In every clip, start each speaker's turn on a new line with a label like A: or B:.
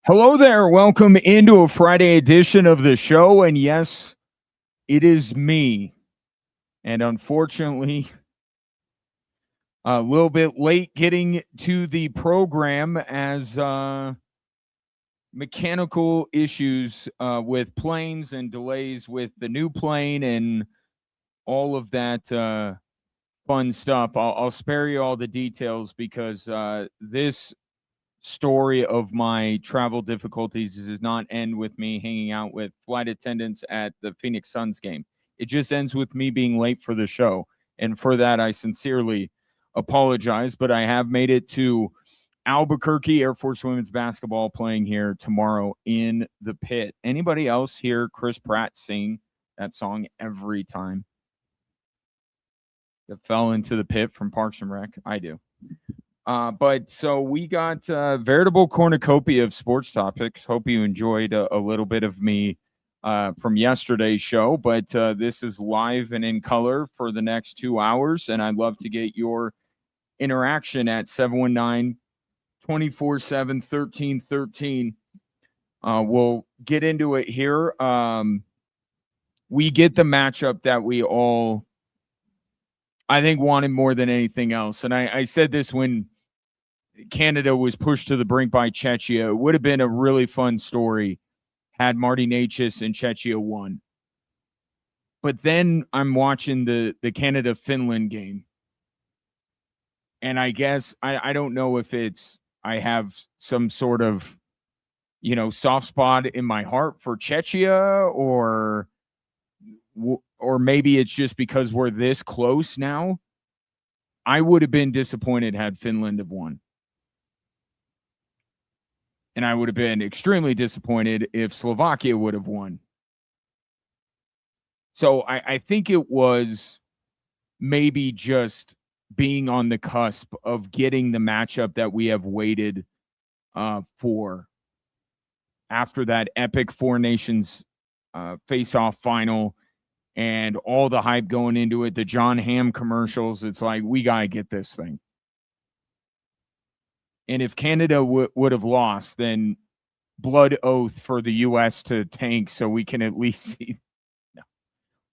A: Hello there. Welcome into a Friday edition of the show. And yes, it is me. And unfortunately, a little bit late getting to the program as mechanical issues with planes and delays with the new plane and all of that fun stuff. I'll spare you all the details because this story of my travel difficulties does not end with me hanging out with flight attendants at the Phoenix Suns game. It just ends with me being late for the show. And for that, I sincerely apologize, but I have made it to Albuquerque Air Force women's basketball playing here tomorrow in the pit. Anybody else hear Chris Pratt sing that song every time? That fell into the pit from Parks and Rec? I do. But so we got a veritable cornucopia of sports topics. Hope you enjoyed a little bit of me from yesterday's show. But this is live and in color for the next 2 hours. And I'd love to get your interaction at 719 247 1313. We'll get into it here. We get the matchup that we all, I think, wanted more than anything else. And I said this when Canada was pushed to the brink by Czechia. It would have been a really fun story had Marty Necas and Czechia won. But then I'm watching the Canada-Finland game. And I guess, I don't know if it's, I have some sort of, soft spot in my heart for Czechia or maybe it's just because we're this close now. I would have been disappointed had Finland have won. And I would have been extremely disappointed if Slovakia would have won. So I think it was maybe just being on the cusp of getting the matchup that we have waited for after that epic Four Nations face-off final and all the hype going into it, the John Hamm commercials. It's like, we got to get this thing. And if Canada would have lost, then blood oath for the U.S. to tank so we can at least see. No,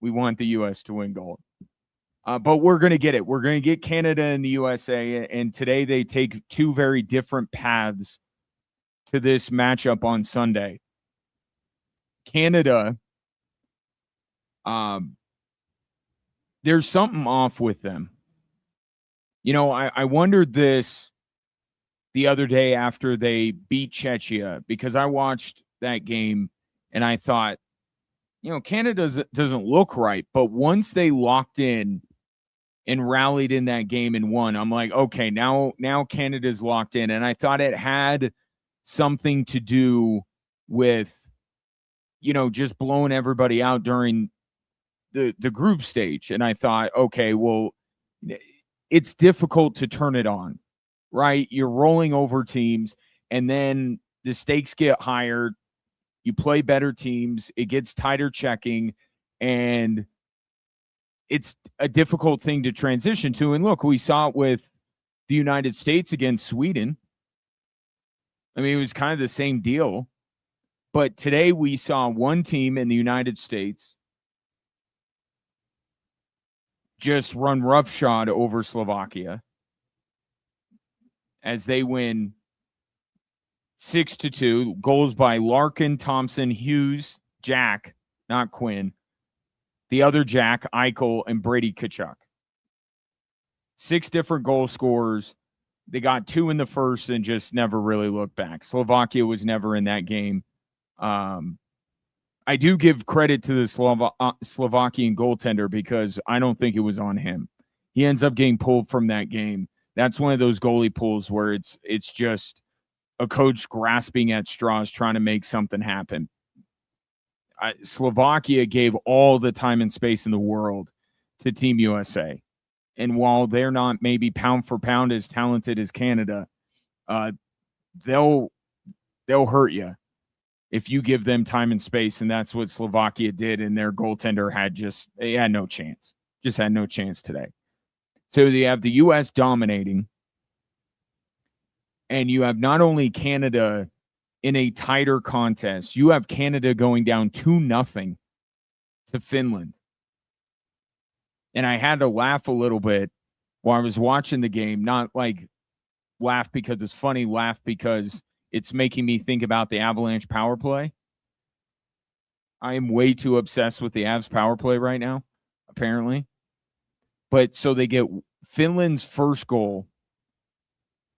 A: we want the U.S. to win gold. But we're going to get it. We're going to get Canada and the USA. And today they take two very different paths to this matchup on Sunday. Canada, there's something off with them. I wondered this the other day after they beat Czechia, because I watched that game and I thought, Canada doesn't look right. But once they locked in and rallied in that game and won, I'm like, okay, now Canada's locked in. And I thought it had something to do with, just blowing everybody out during the group stage. And I thought, okay, well, it's difficult to turn it on. Right? You're rolling over teams, and then the stakes get higher. You play better teams. It gets tighter checking, and it's a difficult thing to transition to. And look, we saw it with the United States against Sweden. I mean, it was kind of the same deal. But today we saw one team in the United States just run roughshod over Slovakia as they win 6-2. Goals by Larkin, Thompson, Hughes, Jack, not Quinn. The other Jack, Eichel, and Brady Tkachuk. 6 different goal scorers. They got 2 in the first and just never really looked back. Slovakia was never in that game. I do give credit to the Slovakian goaltender because I don't think it was on him. He ends up getting pulled from that game. That's one of those goalie pulls where it's just a coach grasping at straws trying to make something happen. Slovakia gave all the time and space in the world to Team USA. And while they're not maybe pound for pound as talented as Canada, they'll hurt you if you give them time and space. And that's what Slovakia did. And their goaltender had no chance. Just had no chance today. So you have the U.S. dominating, and you have not only Canada in a tighter contest. You have Canada going down 2-0 to Finland. And I had to laugh a little bit while I was watching the game, not like laugh because it's funny, laugh because it's making me think about the Avalanche power play. I am way too obsessed with the Avs power play right now, apparently. But so they get Finland's first goal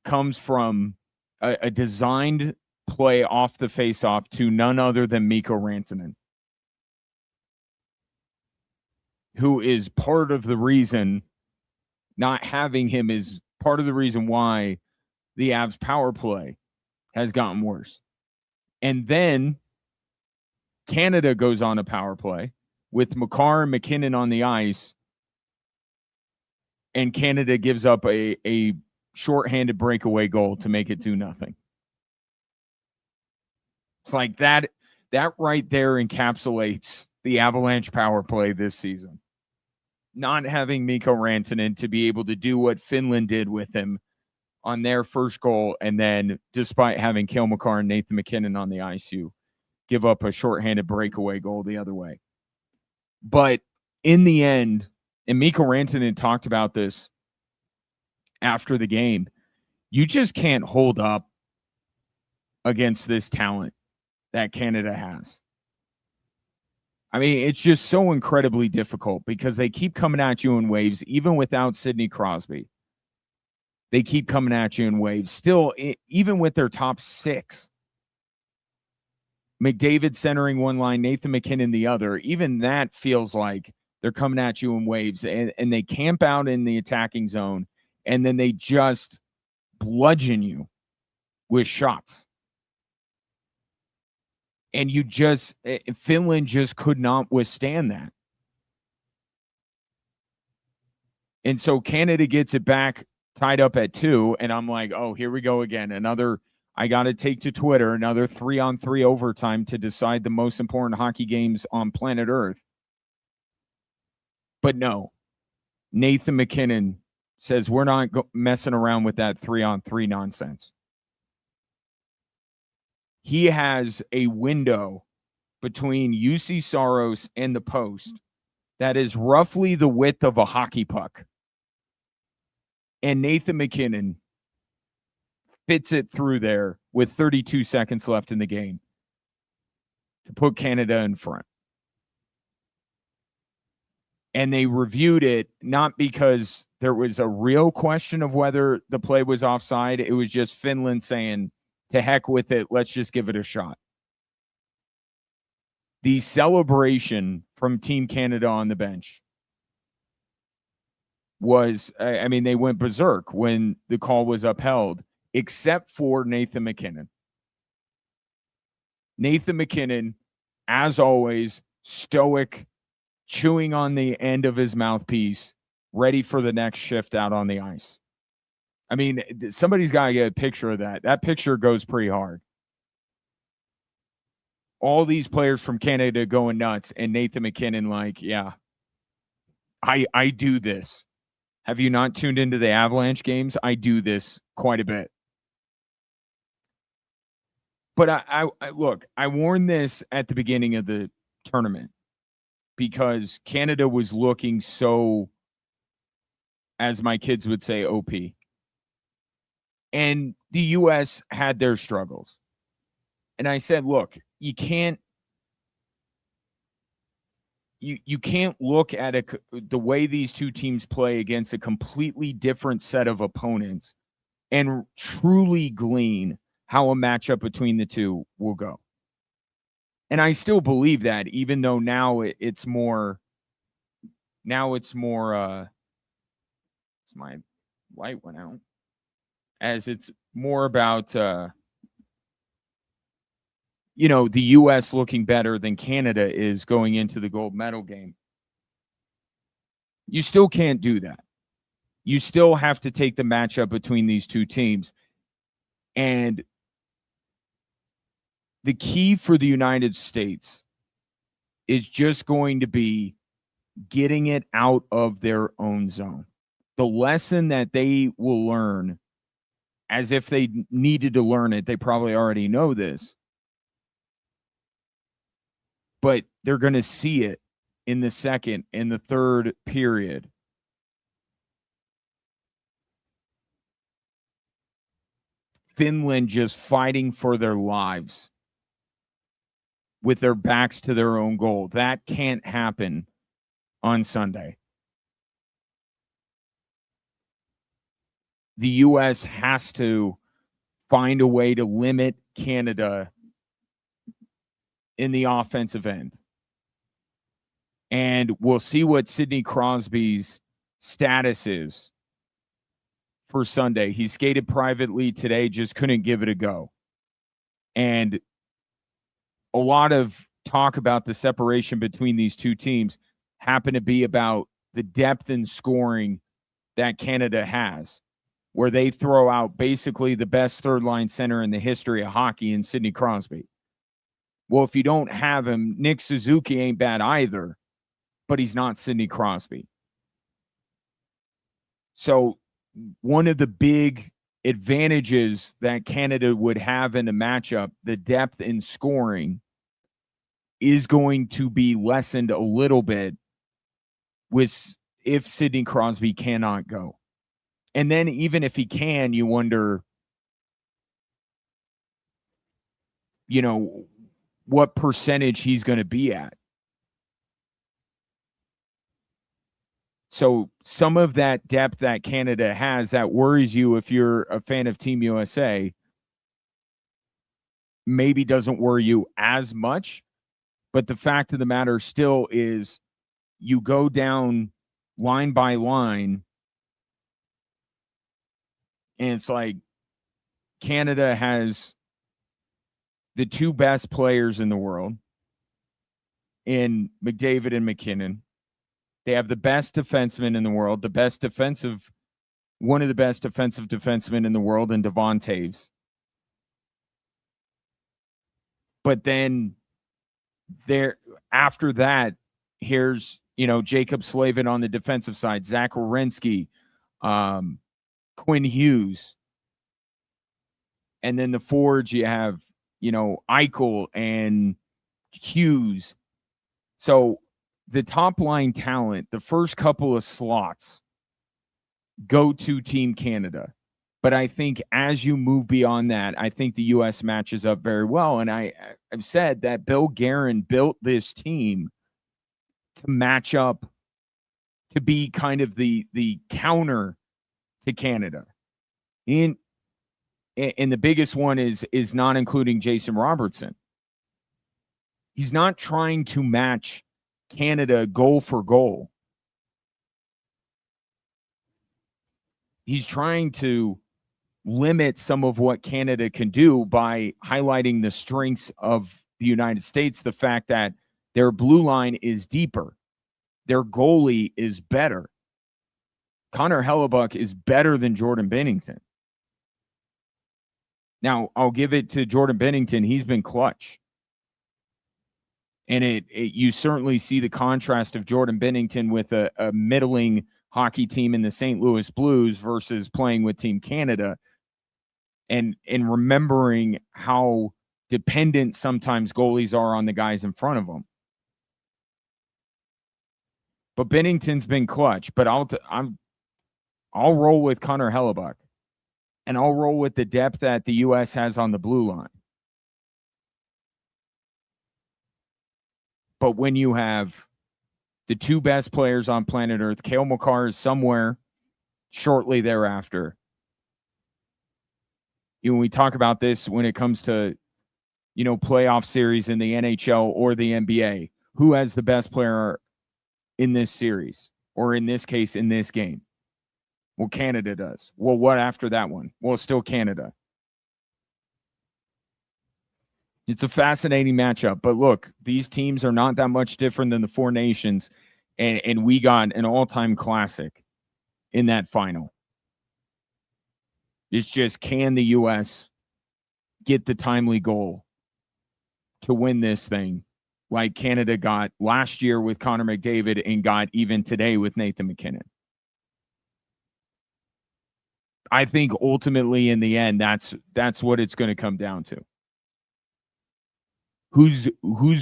A: comes from a designed play off the faceoff to none other than Mikko Rantanen, who is part of the reason not having him is part of the reason why the Avs power play has gotten worse. And then Canada goes on a power play with Makar and McKinnon on the ice, and Canada gives up a shorthanded breakaway goal to make it 2-0. It's like that right there encapsulates the Avalanche power play this season. Not having Mikko Rantanen to be able to do what Finland did with him on their first goal, and then despite having Cale Makar and Nathan McKinnon on the ice, you give up a shorthanded breakaway goal the other way. But in the end, and Mikko Rantanen talked about this after the game, you just can't hold up against this talent that Canada has. I mean, it's just so incredibly difficult because they keep coming at you in waves, even without Sidney Crosby. They keep coming at you in waves. Still, even with their top six, McDavid centering one line, Nathan McKinnon the other, even that feels like they're coming at you in waves. And they camp out in the attacking zone, and then they just bludgeon you with shots. And Finland just could not withstand that. And so Canada gets it back tied up at 2, and I'm like, oh, here we go again. I got to take to Twitter, another 3-on-3 overtime to decide the most important hockey games on planet Earth. But no, Nathan McKinnon says we're not messing around with that 3-on-3 nonsense. He has a window between UC Saros and the post that is roughly the width of a hockey puck. And Nathan McKinnon fits it through there with 32 seconds left in the game to put Canada in front. And they reviewed it not because there was a real question of whether the play was offside. It was just Finland saying, to heck with it, let's just give it a shot. The celebration from Team Canada on the bench was, I mean, they went berserk when the call was upheld, except for Nathan McKinnon. Nathan McKinnon, as always, stoic, chewing on the end of his mouthpiece, ready for the next shift out on the ice. I mean, somebody's got to get a picture of that. That picture goes pretty hard. All these players from Canada going nuts, and Nathan McKinnon like, yeah, I do this. Have you not tuned into the Avalanche games? I do this quite a bit. But I look, I warned this at the beginning of the tournament because Canada was looking so, as my kids would say, OP. And the U.S. had their struggles. And I said, look, you can't look at the way these two teams play against a completely different set of opponents and truly glean how a matchup between the two will go. And I still believe that, even though now it's more, it's my light went out, as it's more about, the U.S. looking better than Canada is going into the gold medal game. You still can't do that. You still have to take the matchup between these two teams. And the key for the United States is just going to be getting it out of their own zone. The lesson that they will learn as if they needed to learn it. They probably already know this, but they're going to see it in the second and the third period. Finland just fighting for their lives with their backs to their own goal. That can't happen on Sunday. The U.S. has to find a way to limit Canada in the offensive end. And we'll see what Sidney Crosby's status is for Sunday. He skated privately today, just couldn't give it a go. And a lot of talk about the separation between these two teams happen to be about the depth in scoring that Canada has, where they throw out basically the best third-line center in the history of hockey in Sidney Crosby. Well, if you don't have him, Nick Suzuki ain't bad either, but he's not Sidney Crosby. So one of the big advantages that Canada would have in a matchup, the depth in scoring, is going to be lessened a little bit with if Sidney Crosby cannot go. And then even if he can, you wonder, what percentage he's going to be at. So some of that depth that Canada has that worries you if you're a fan of Team USA maybe doesn't worry you as much. But the fact of the matter still is you go down line by line and it's like Canada has the two best players in the world in McDavid and McKinnon. They have the best defenseman in the world, one of the best defensive defensemen in the world in Devon Taves. But then after that, here's, Jacob Slavin on the defensive side, Zach Werenski, Quinn Hughes. And then the forwards, you have, Eichel and Hughes. So the top line talent, the first couple of slots go to Team Canada. But I think as you move beyond that, I think the U.S. matches up very well. And I've said that Bill Guerin built this team to match up, to be kind of the counter to Canada. And the biggest one is not including Jason Robertson. He's not trying to match Canada goal for goal. He's trying to limit some of what Canada can do by highlighting the strengths of the United States, the fact that their blue line is deeper. Their goalie is better. Connor Hellebuck is better than Jordan Binnington. Now, I'll give it to Jordan Binnington. He's been clutch. And you certainly see the contrast of Jordan Binnington with a middling hockey team in the St. Louis Blues versus playing with Team Canada. And remembering how dependent sometimes goalies are on the guys in front of them. But Binnington's been clutch. But I'll roll with Connor Hellebuck. And I'll roll with the depth that the U.S. has on the blue line. But when you have the two best players on planet Earth, Cale Makar is somewhere shortly thereafter. When we talk about this, when it comes to, playoff series in the NHL or the NBA, who has the best player in this series? Or in this case, in this game? Well, Canada does. Well, what after that one? Well, it's still Canada. It's a fascinating matchup. But look, these teams are not that much different than the Four Nations, and we got an all-time classic in that final. It's just, can the U.S. get the timely goal to win this thing like Canada got last year with Connor McDavid and got even today with Nathan McKinnon? I think ultimately in the end, that's what it's going to come down to. Who's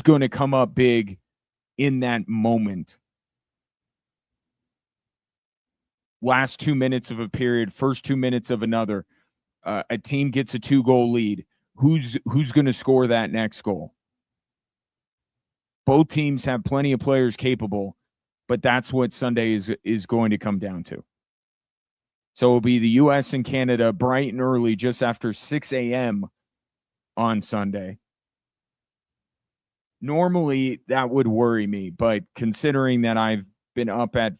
A: going to come up big in that moment? Last 2 minutes of a period, first 2 minutes of another. A team gets a 2-goal lead. Who's going to score that next goal? Both teams have plenty of players capable, but that's what Sunday is going to come down to. So it'll be the U.S. and Canada bright and early, just after 6 a.m. on Sunday. Normally, that would worry me, but considering that I've been up at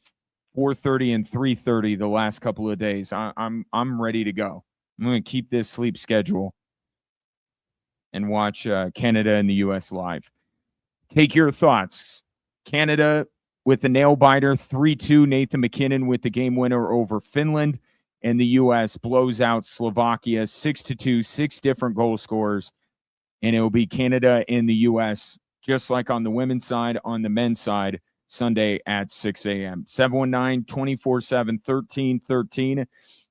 A: 4:30 and 3:30 the last couple of days, I'm ready to go. I'm going to keep this sleep schedule and watch Canada and the U.S. live. Take your thoughts. Canada with the nail biter 3-2. Nathan McKinnon with the game winner over Finland. And the U.S. blows out Slovakia 6-2, 6 different goal scorers. And it will be Canada and the U.S., just like on the women's side, on the men's side, Sunday at 6 a.m. 719-247-1313.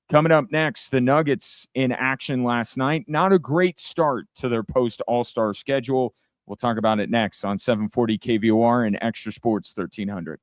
A: Coming up next, the Nuggets in action last night. Not a great start to their post-All-Star schedule. We'll talk about it next on 740 KVOR and Extra Sports 1300.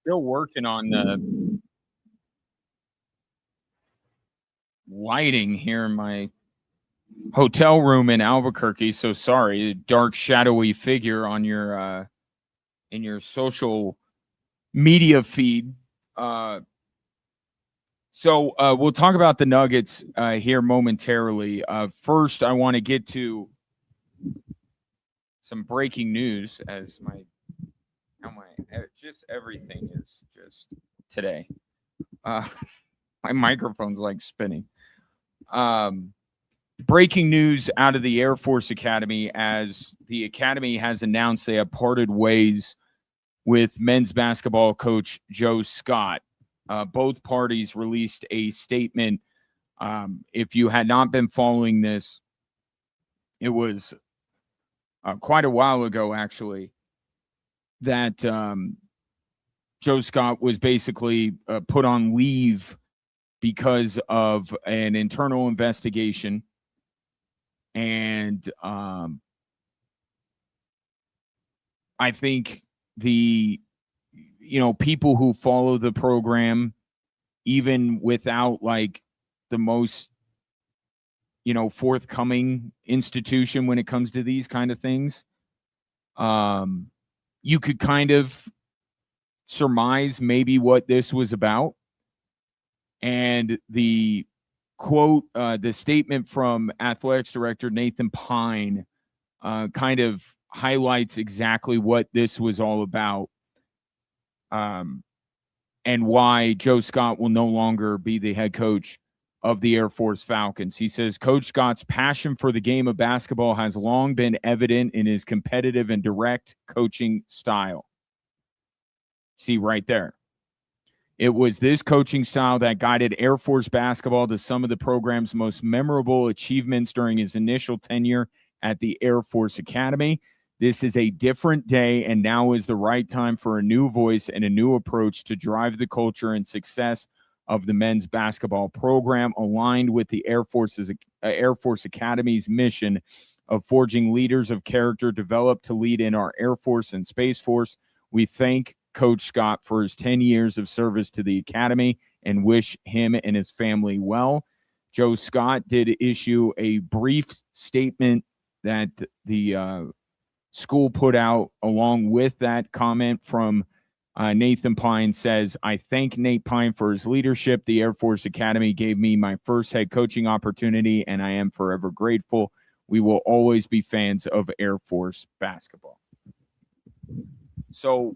A: Still working on the lighting here in my hotel room in Albuquerque. So sorry, dark shadowy figure on your in your social media feed. Uh, so we'll talk about the Nuggets here momentarily. First, I want to get to some breaking news as just everything is just today. Uh, my microphone's like spinning. Um, Breaking news out of the Air Force Academy as the Academy has announced they have parted ways with men's basketball coach Joe Scott. Both parties released a statement. If you had not been following this, it was quite a while ago, actually, that Joe Scott was basically put on leave because of an internal investigation. And I think the people who follow the program, even without like the most forthcoming institution when it comes to these kind of things, you could kind of surmise maybe what this was about. And the quote, the statement from athletics director Nathan Pine kind of highlights exactly what this was all about, and why Joe Scott will no longer be the head coach of the Air Force Falcons. He says, Coach Scott's passion for the game of basketball has long been evident in his competitive and direct coaching style. See right there. It was this coaching style that guided Air Force basketball to some of the program's most memorable achievements during his initial tenure at the Air Force Academy. This is a different day, and now is the right time for a new voice and a new approach to drive the culture and success of the men's basketball program, aligned with the Air Force Academy's mission of forging leaders of character developed to lead in our Air Force and Space Force. We thank Coach Scott for his 10 years of service to the Academy and wish him and his family well. Joe Scott did issue a brief statement that the school put out along with that comment from Nathan Pine. Says, I thank Nate Pine for his leadership. The Air Force Academy gave me my first head coaching opportunity, and I am forever grateful. We will always be fans of Air Force basketball. So,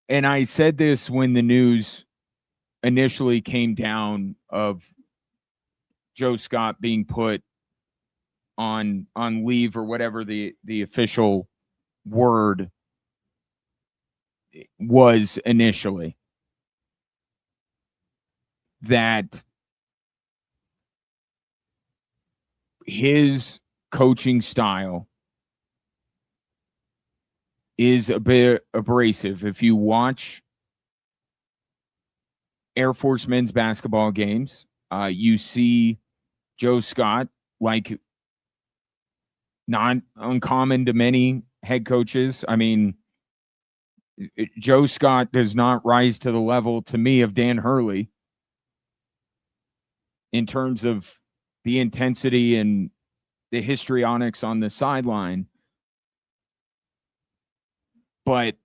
A: and I said this when the news initially came down of Joe Scott being put on leave, or whatever the official word was initially, that his coaching style is a bit abrasive. If you watch Air Force men's basketball games, you see Joe Scott, like, not uncommon to many head coaches. I mean, Joe Scott does not rise to the level, to me, of Dan Hurley in terms of the intensity and the histrionics on the sideline. But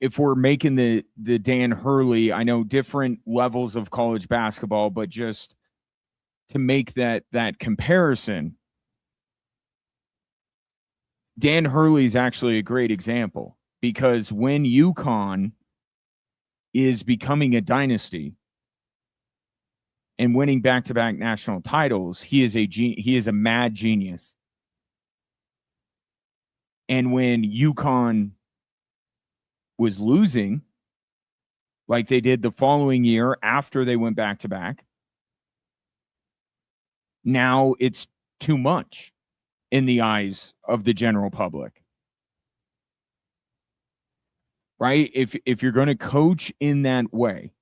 A: if we're making the Dan Hurley, I know different levels of college basketball, but just to make that comparison, Dan Hurley is actually a great example, because when UConn is becoming a dynasty and winning back-to-back national titles, he is a mad genius. And when UConn was losing, like they did the following year after they went back-to-back, now it's too much in the eyes of the general public. Right? If you're going to coach in that way,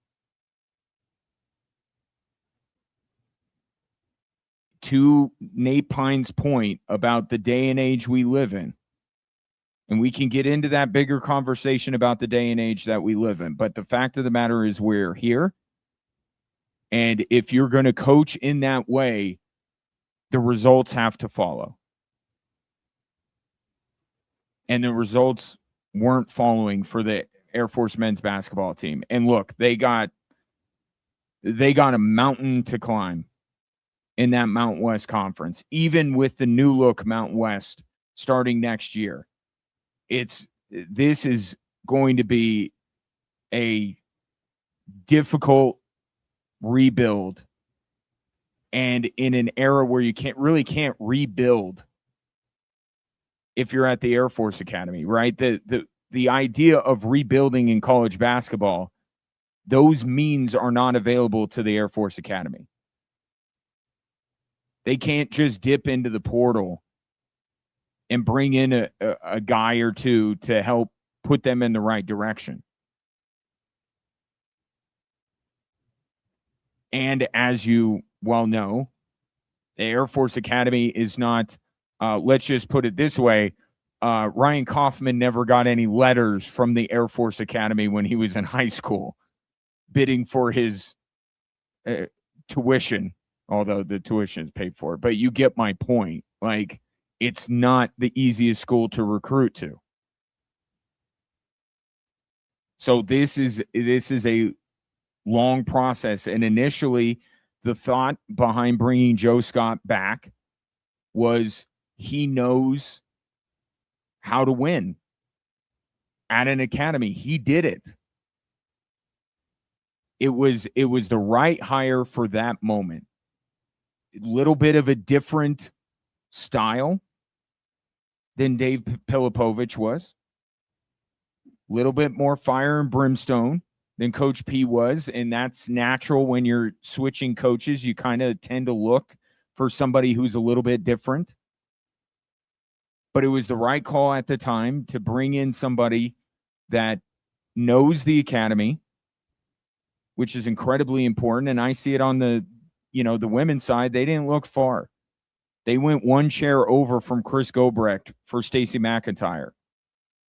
A: to Nate Pine's point about the day and age we live in, and we can get into that bigger conversation about the day and age that we live in, but the fact of the matter is we're here. And if you're going to coach in that way, the results have to follow. And the results weren't following for the Air Force men's basketball team. And look, they got a mountain to climb in that Mountain West Conference, even with the new look Mountain West starting next year. This is going to be a difficult rebuild, and in an era where you can't rebuild if you're at the Air Force Academy, right? The idea of rebuilding in college basketball, those means are not available to the Air Force Academy. They can't just dip into the portal and bring in a guy or two to help put them in the right direction. And as you well know, the Air Force Academy is not, let's just put it this way, Ryan Kaufman never got any letters from the Air Force Academy when he was in high school bidding for his tuition, although the tuition is paid for. But you get my point. Like, it's not the easiest school to recruit to. So this is a long process. And initially, the thought behind bringing Joe Scott back was he knows how to win at an academy. He did it. It was the right hire for that moment. A little bit of a different style than Dave Pilipovich was. A little bit more fire and brimstone than Coach P was, and that's natural when you're switching coaches. You kind of tend to look for somebody who's a little bit different. But it was the right call at the time to bring in somebody that knows the academy, which is incredibly important. And I see it on the women's side. They didn't look far. They went one chair over from Chris Gobrecht for Stacey McIntyre,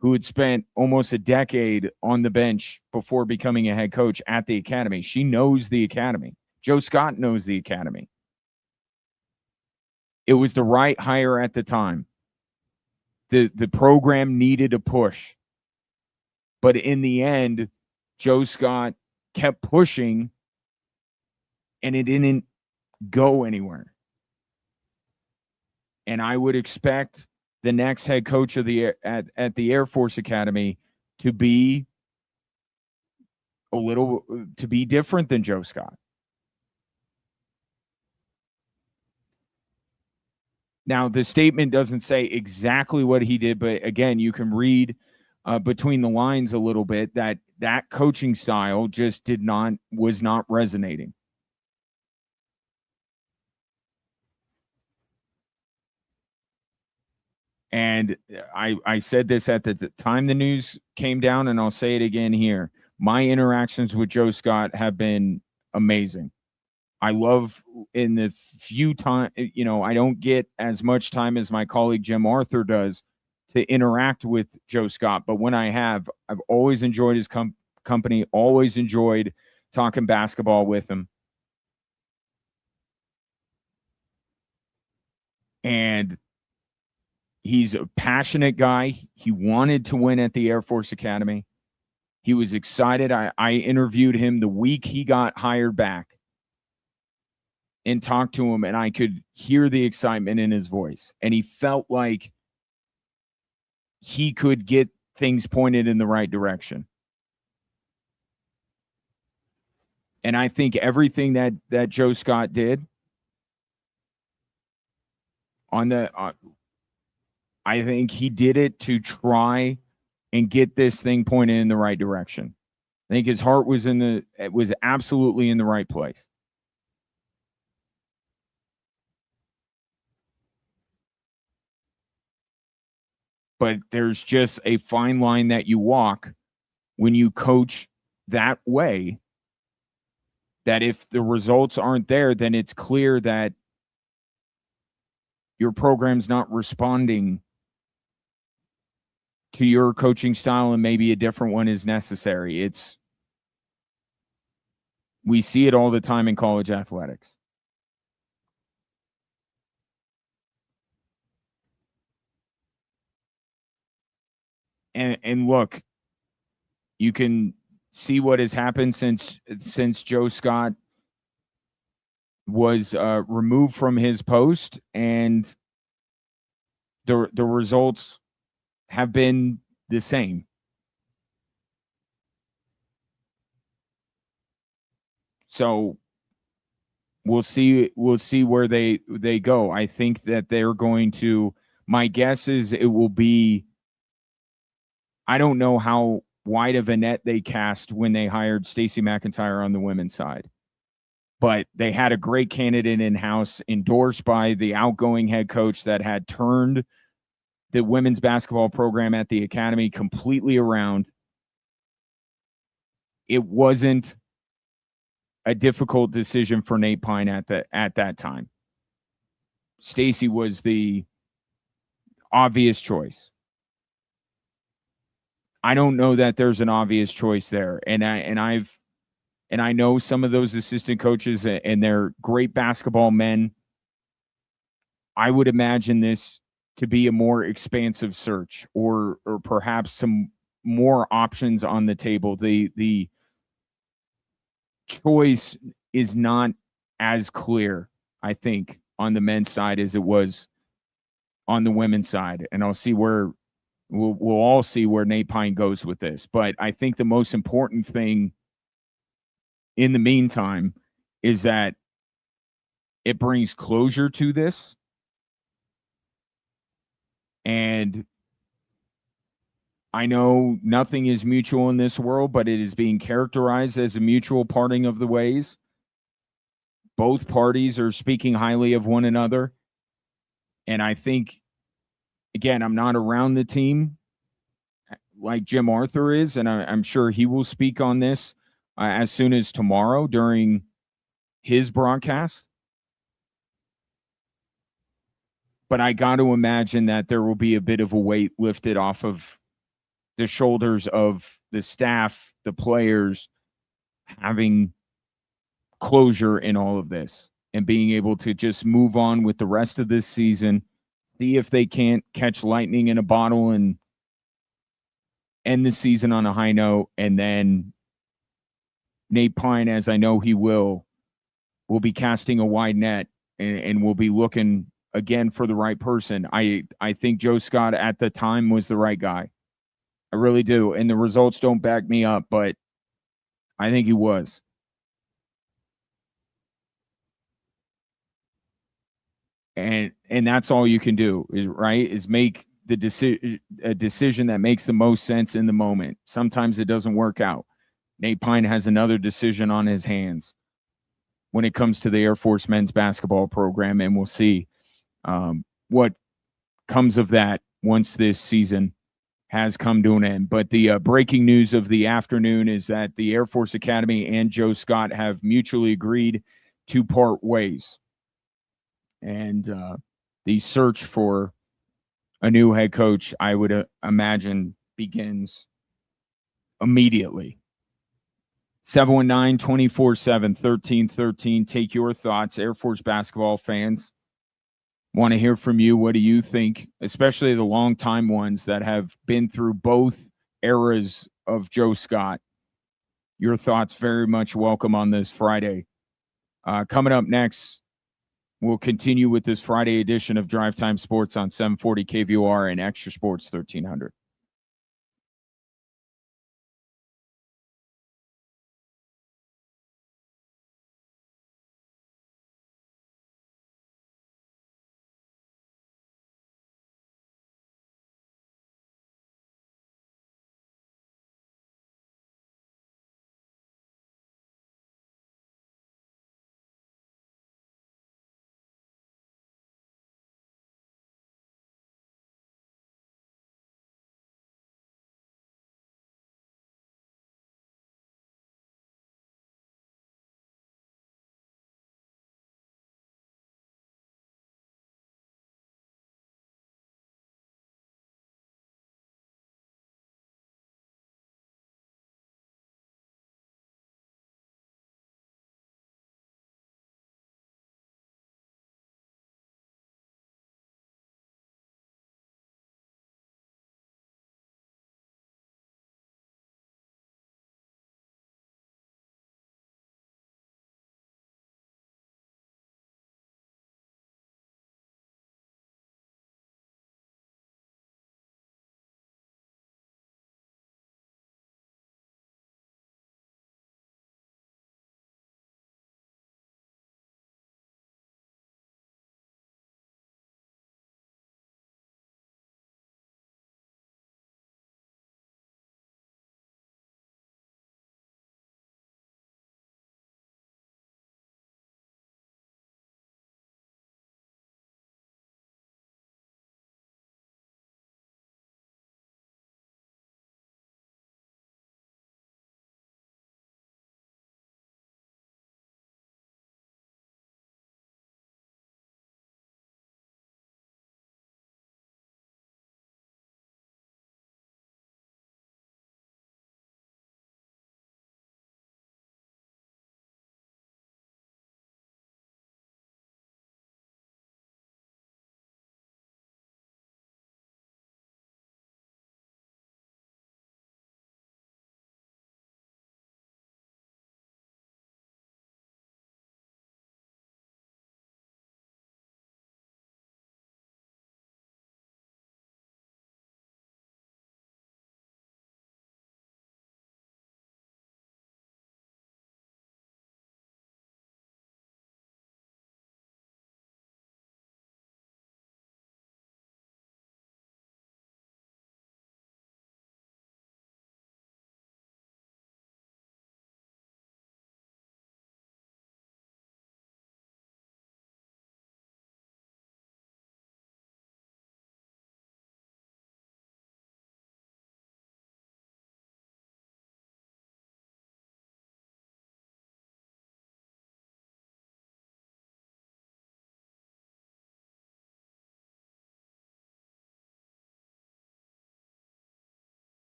A: who had spent almost a decade on the bench before becoming a head coach at the academy. She knows the academy. Joe Scott knows the academy. It was the right hire at the time. The program needed a push. But in the end, Joe Scott kept pushing, and it didn't go anywhere. And I would expect the next head coach of at the Air Force Academy to be different than Joe Scott. Now, the statement doesn't say exactly what he did, but again, you can read between the lines a little bit that coaching style just was not resonating. And I said this at the time the news came down, and I'll say it again here. My interactions with Joe Scott have been amazing. I love in the few time, I don't get as much time as my colleague Jim Arthur does to interact with Joe Scott. But when I have, I've always enjoyed his company, always enjoyed talking basketball with him. And he's a passionate guy. He wanted to win at the Air Force Academy. He was excited. I interviewed him the week he got hired back and talked to him, and I could hear the excitement in his voice. And he felt like he could get things pointed in the right direction. And I think everything that Joe Scott did I think he did it to try and get this thing pointed in the right direction. I think his heart was absolutely in the right place. But there's just a fine line that you walk when you coach that way, that if the results aren't there, then it's clear that your program's not responding to your coaching style and maybe a different one is necessary. We see it all the time in college athletics. And look, you can see what has happened since Joe Scott was removed from his post, and the results have been the same. So we'll see where they go. I think that they're going to, my guess is it will be, I don't know how wide of a net they cast when they hired Stacey McIntyre on the women's side. But they had a great candidate in-house endorsed by the outgoing head coach that had turned the women's basketball program at the academy completely around. It wasn't a difficult decision for Nate Pine at that time. Stacey was the obvious choice. I don't know that there's an obvious choice there. And I know some of those assistant coaches, and they're great basketball men. I would imagine this to be a more expansive search, or perhaps some more options on the table. The choice is not as clear, I think, on the men's side as it was on the women's side. And I'll see where we'll all see where Nate Pine goes with this. But I think the most important thing in the meantime is that it brings closure to this. And I know nothing is mutual in this world, but it is being characterized as a mutual parting of the ways. Both parties are speaking highly of one another. And I think, again, I'm not around the team like Jim Arthur is, and I'm sure he will speak on this as soon as tomorrow during his broadcast. But I got to imagine that there will be a bit of a weight lifted off of the shoulders of the staff, the players, having closure in all of this and being able to just move on with the rest of this season, see if they can't catch lightning in a bottle and end the season on a high note. And then Nate Pine, as I know he will be casting a wide net, and will be looking again for the right person. I think Joe Scott at the time was the right guy. I really do. And the results don't back me up, but I think he was. And that's all you can do is make a decision that makes the most sense in the moment. Sometimes it doesn't work out. Nate Pine has another decision on his hands when it comes to the Air Force men's basketball program, and we'll see what comes of that once this season has come to an end. But the breaking news of the afternoon is that the Air Force Academy and Joe Scott have mutually agreed to part ways. And the search for a new head coach, I would imagine, begins immediately. 719-247-1313. Take your thoughts, Air Force basketball fans. Want to hear from you. What do you think, especially the longtime ones that have been through both eras of Joe Scott? Your thoughts very much welcome on this Friday. Coming up next, we'll continue with this Friday edition of Drive Time Sports on 740 KVOR and Extra Sports 1300.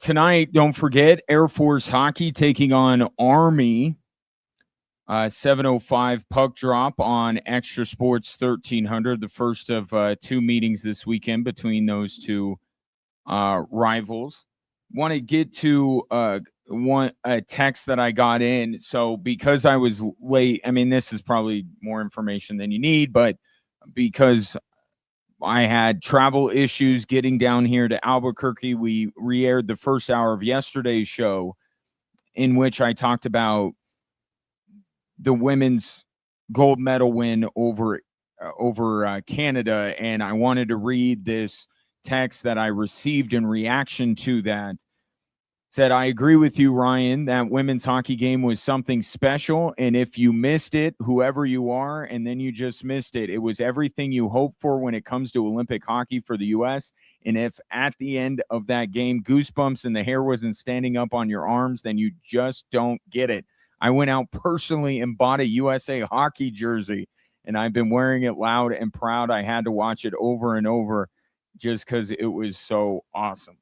A: Tonight, don't forget Air Force hockey taking on Army. 7:05 puck drop on Extra Sports 1300. The first of two meetings this weekend between those two rivals. Want to get to a text that I got in. So because I was late, I mean, this is probably more information than you need, but because I had travel issues getting down here to Albuquerque, we re-aired the first hour of yesterday's show, in which I talked about the women's gold medal win over Canada, and I wanted to read this text that I received in reaction to that. Said, I agree with you, Ryan. That women's hockey game was something special, and if you missed it, whoever you are, and then you just missed it, it was everything you hope for when it comes to Olympic hockey for the U.S. And if at the end of that game, goosebumps and the hair wasn't standing up on your arms, then you just don't get it. I went out personally and bought a USA hockey jersey, and I've been wearing it loud and proud. I had to watch it over and over just because it was so awesome.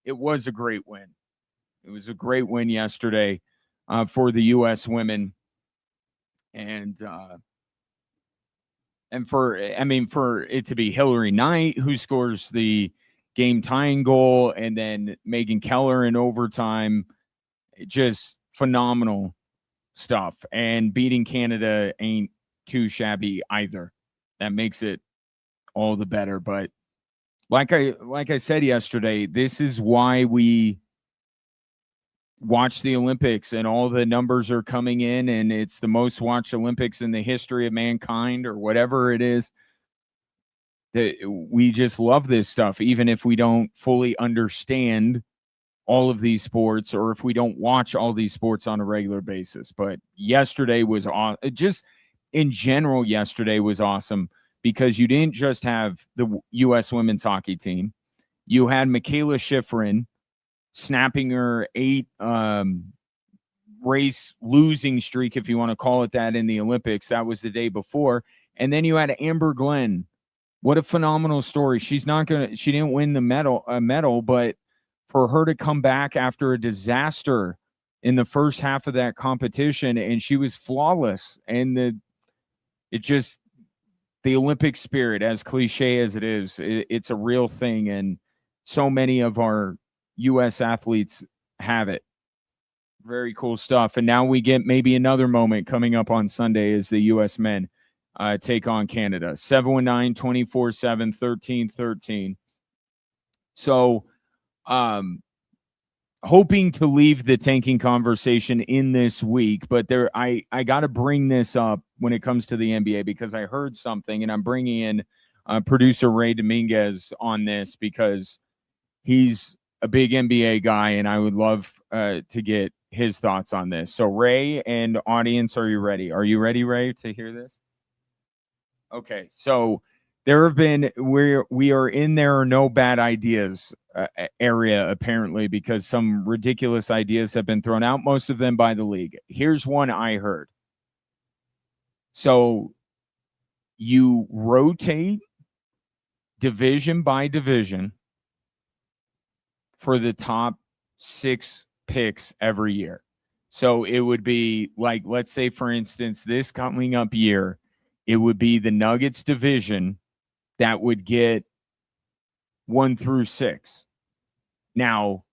A: It was a great win. It was a great win yesterday for the U.S. women, and for it to be Hillary Knight who scores the game tying goal, and then Megan Keller in overtime, just phenomenal stuff. And beating Canada ain't too shabby either. That makes it all the better. But like I said yesterday, this is why we watch the Olympics, and all the numbers are coming in, and it's the most watched Olympics in the history of mankind, or whatever it is. That we just love this stuff, even if we don't fully understand all of these sports, or if we don't watch all these sports on a regular basis. But yesterday was just in general, yesterday was awesome, because you didn't just have the U.S. women's hockey team. You had Michaela Schifrin snapping her 8 race losing streak, if you want to call it that, in the Olympics. That was the day before. And then you had Amber Glenn. What a phenomenal story. She didn't win the medal, but for her to come back after a disaster in the first half of that competition, and she was flawless. And the Olympic spirit, as cliche as it is, it's a real thing. And so many of our U.S. athletes have it. Very cool stuff. And now we get maybe another moment coming up on Sunday as the U.S. men take on Canada. 719-247-1313. So hoping to leave the tanking conversation in this week, but I got to bring this up when it comes to the NBA, because I heard something, and I'm bringing in producer Ray Dominguez on this because he's a big NBA guy, and I would love to get his thoughts on this. So Ray and audience, are you ready? Are you ready, Ray, to hear this? Okay, so there have been we are in there are no bad ideas area, apparently, because some ridiculous ideas have been thrown out, most of them by the league. Here's one I heard. So you rotate division by division for the top 6 picks every year. So it would be like, let's say, for instance, this coming up year, it would be the Nuggets division that would get 1 through 6. Now,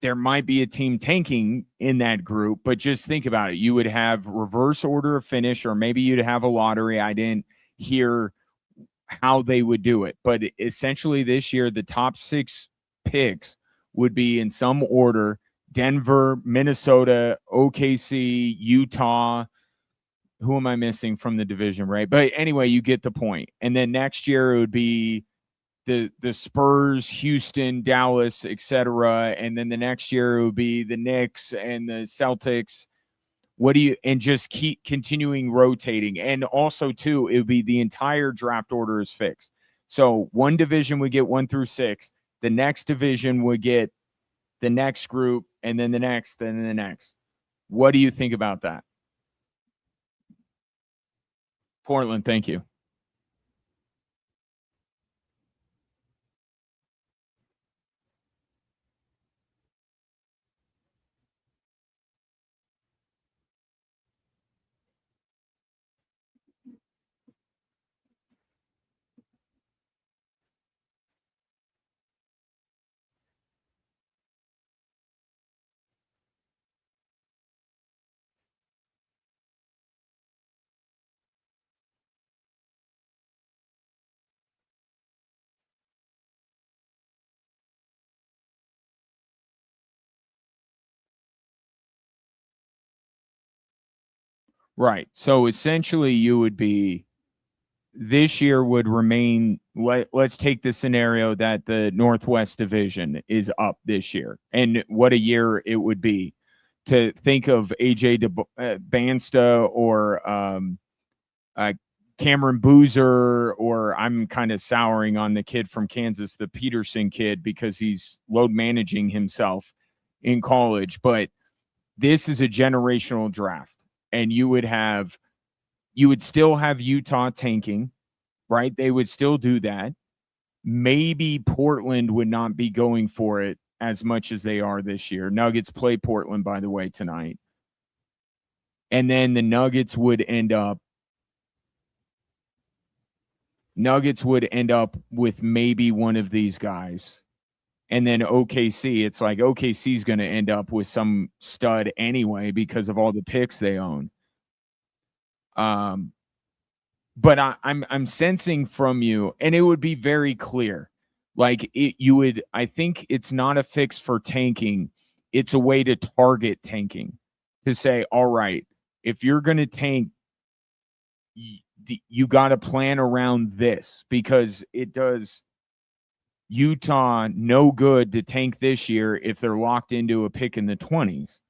A: there might be a team tanking in that group, but just think about it. You would have reverse order of finish, or maybe you'd have a lottery. I didn't hear how they would do it, but essentially this year, the top 6 picks would be in some order: Denver, Minnesota, OKC, Utah. Who am I missing from the division, right? But anyway, you get the point. And then next year it would be the Spurs, Houston, Dallas, etc. And then the next year it would be the Knicks and the Celtics. And just keep continuing rotating. And also, too, it would be the entire draft order is fixed. So one division would get 1 through 6. The next division would get the next group, and then the next, and then the next. What do you think about that? Portland, thank you. Right. So essentially, you would be this year would remain. Let's take the scenario that the Northwest Division is up this year, and what a year it would be to think of AJ Bansta or uh, Cameron Boozer, or I'm kind of souring on the kid from Kansas, the Peterson kid, because he's load managing himself in college. But this is a generational draft, and you would still have Utah tanking, right? They would still do that. Maybe Portland would not be going for it as much as they are this year. Nuggets play Portland, by the way, tonight. And then the Nuggets would end up with maybe one of these guys. And then OKC, it's like OKC's going to end up with some stud anyway because of all the picks they own. Um, but I'm sensing from you, and it would be very clear. Like you would, I think it's not a fix for tanking. It's a way to target tanking to say, all right, if you're going to tank, you got to plan around this because it does Utah no good to tank this year if they're locked into a pick in the 20s.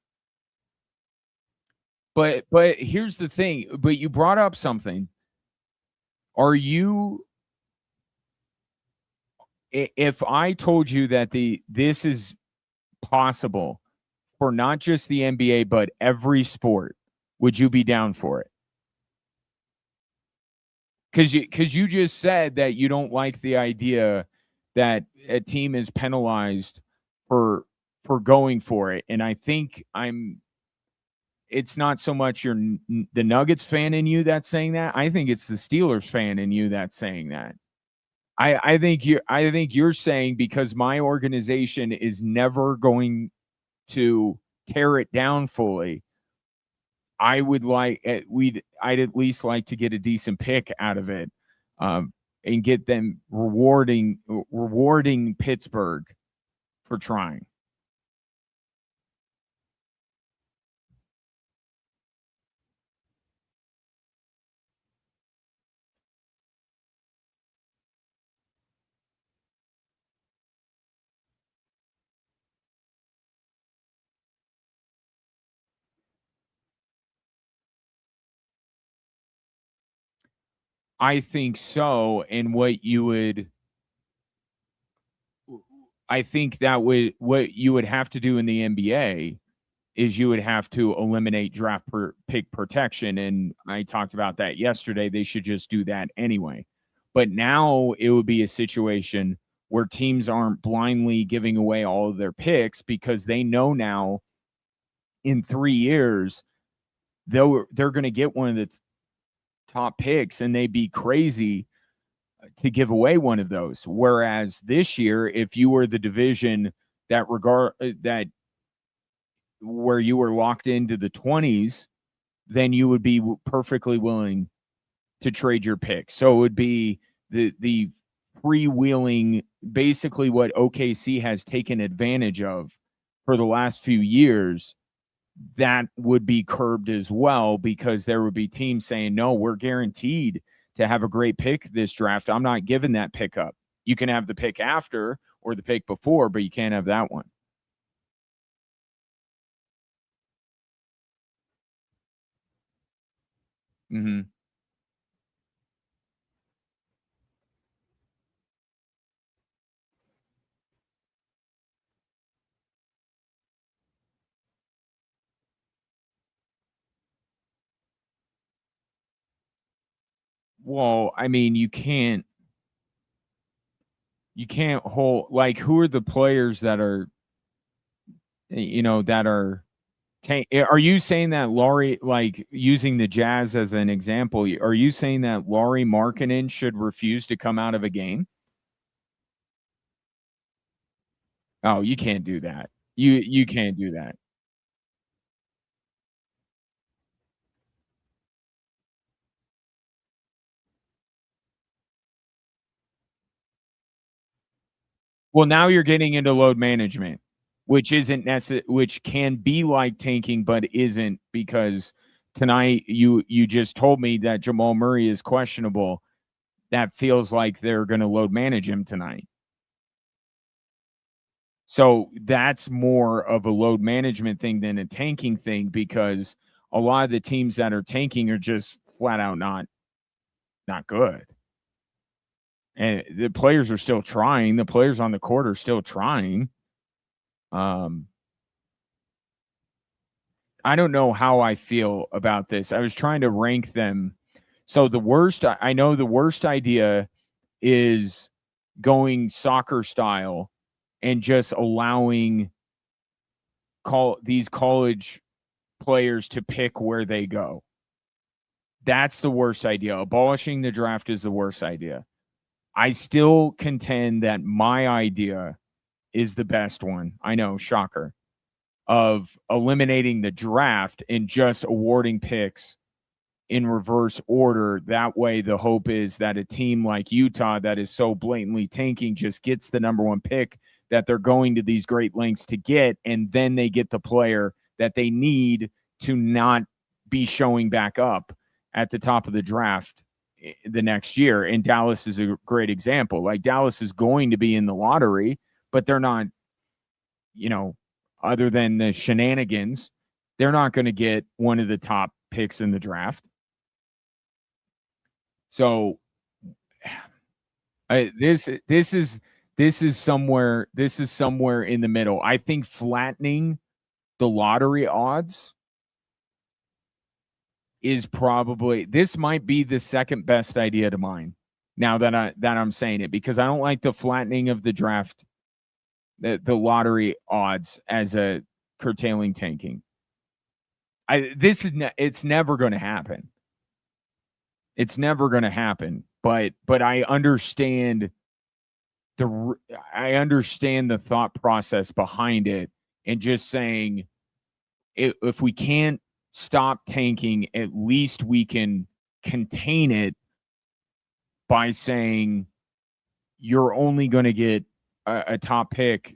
A: But here's the thing, but you brought up something. Are you if I told you that this is possible for not just the NBA but every sport, would you be down for it? Cuz you just said that you don't like the idea that a team is penalized for going for it, and I think it's not so much the Nuggets fan in you that's saying that. I think it's the Steelers fan in you that's saying that. I think you're saying because my organization is never going to tear it down fully. I would like I'd at least like to get a decent pick out of it, and get them rewarding Pittsburgh for trying. I think so, and I think that would what you would have to do in the NBA is you would have to eliminate pick protection, and I talked about that yesterday. They should just do that anyway. But now it would be a situation where teams aren't blindly giving away all of their picks because they know now in 3 years they're going to get one of the top picks, and they'd be crazy to give away one of those. Whereas this year, if you were the division that where you were locked into the 20s, then you would be perfectly willing to trade your pick. So it would be the freewheeling, basically what OKC has taken advantage of for the last few years. That would be curbed as well because there would be teams saying, no, we're guaranteed to have a great pick this draft. I'm not giving that pick up. You can have the pick after or the pick before, but you can't have that one. Mm-hmm. Well, I mean, you can't hold like who are the players that are that are are you saying that Laurie, like using the Jazz as an example, are you saying that Laurie Markkinen should refuse to come out of a game? Oh, you can't do that. You can't do that. Well, now you're getting into load management, which isn't which can be like tanking, but isn't because tonight you just told me that Jamal Murray is questionable. That feels like they're going to load manage him tonight. So that's more of a load management thing than a tanking thing because a lot of the teams that are tanking are just flat out not good. And the players are still trying. The players on the court are still trying. Um, I don't know how I feel about this. I was trying to rank them. So the worst, I know the worst idea is going soccer style and just allowing these college players to pick where they go. That's the worst idea. Abolishing the draft is the worst idea. I still contend that my idea is the best one. I know, shocker, of eliminating the draft and just awarding picks in reverse order. That way, the hope is that a team like Utah that is so blatantly tanking just gets the number one pick that they're going to these great lengths to get, and then they get the player that they need to not be showing back up at the top of the draft the next year. And Dallas is a great example. Like Dallas is going to be in the lottery, but they're not, you know, other than the shenanigans, they're not going to get one of the top picks in the draft. So this is somewhere in the middle. I think flattening the lottery odds is probably this might be the second best idea to mine. Now that I'm saying it, because I don't like the flattening of the draft, the lottery odds as a curtailing tanking. It's never going to happen. It's never going to happen. But the I understand the thought process behind it, and just saying if we can't stop tanking, at least we can contain it by saying you're only going to get a top pick,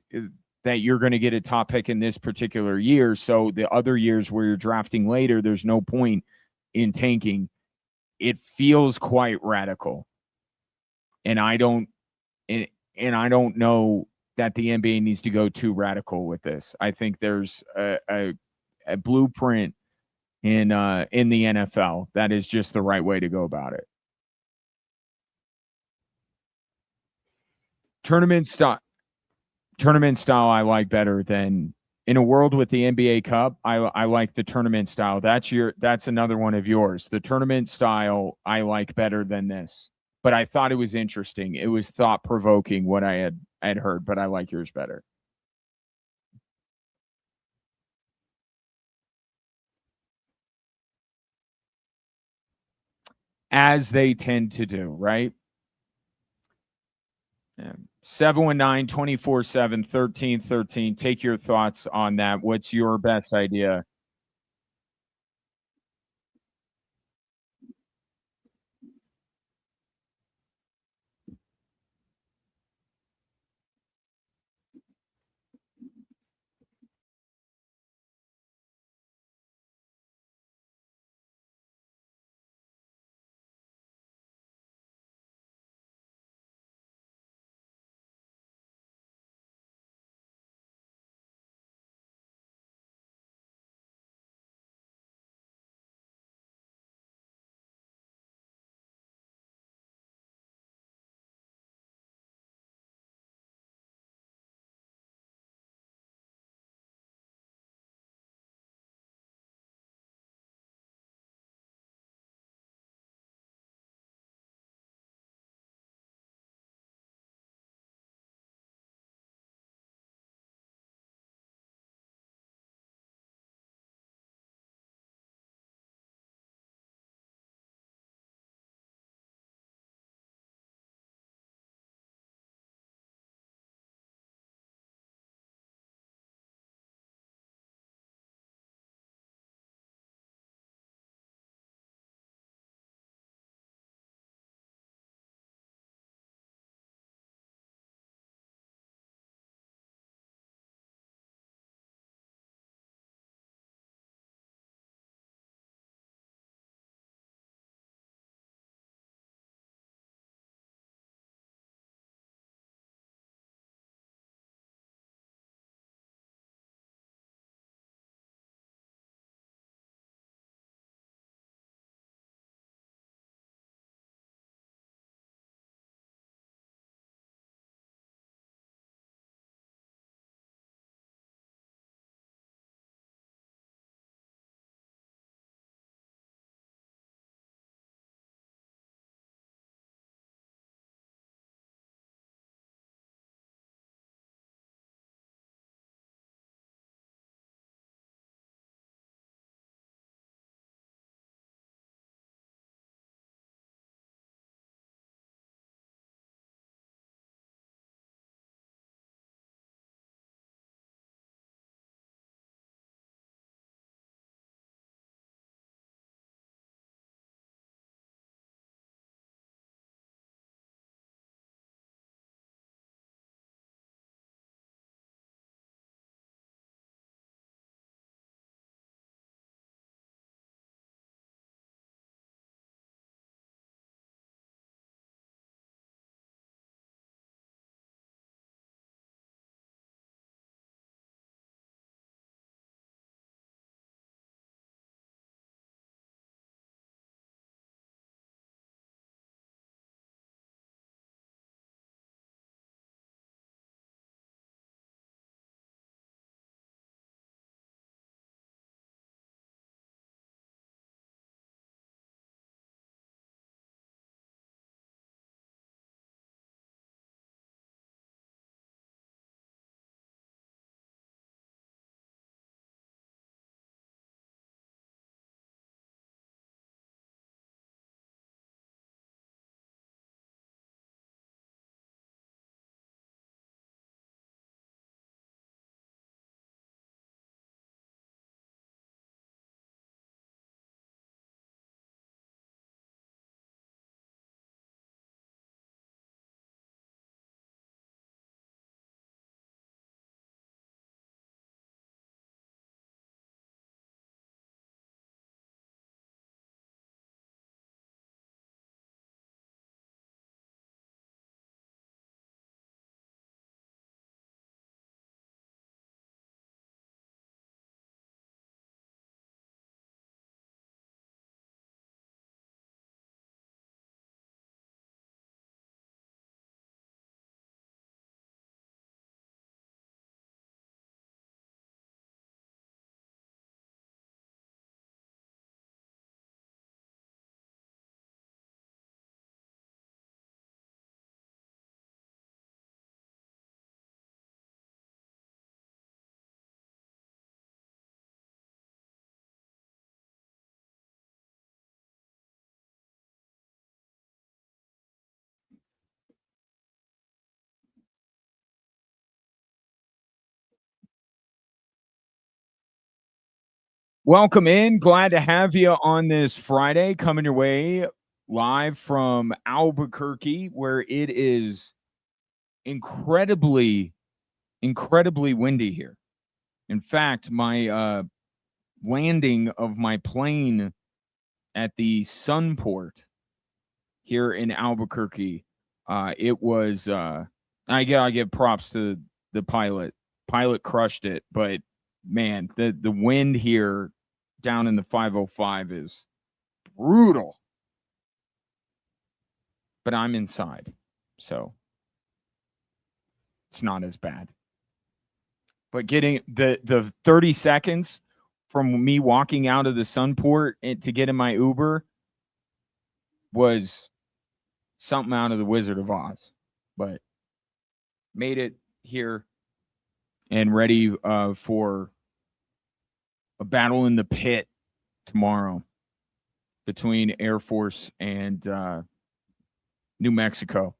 A: that you're going to get a top pick in this particular year. So the other years where you're drafting later, there's no point in tanking. It feels quite radical. And I don't and I don't know that the NBA needs to go too radical with this. I think there's a blueprint in the NFL that is just the right way to go about it. Tournament style tournament style I like better than in a world with the NBA Cup. I like the tournament style. That's another one of yours. The tournament style I like better than this. But I thought it was interesting. It was thought provoking what I had heard, but I like yours better. As they tend to do, right? Yeah. 719 7 13 13. Take your thoughts on that. What's your best idea? Welcome in. Glad to have you on this Friday, coming your way live from Albuquerque, where it is incredibly, incredibly windy here. In fact, my landing of my plane at the Sunport here in Albuquerque, it was. I give props to the pilot. Pilot crushed it, but man, the wind here down in the 505 is brutal. But I'm inside, so it's not as bad. But getting the 30 seconds from me walking out of the Sunport to get in my Uber was something out of the Wizard of Oz. But made it here and ready for a battle in the pit tomorrow between Air Force and New Mexico.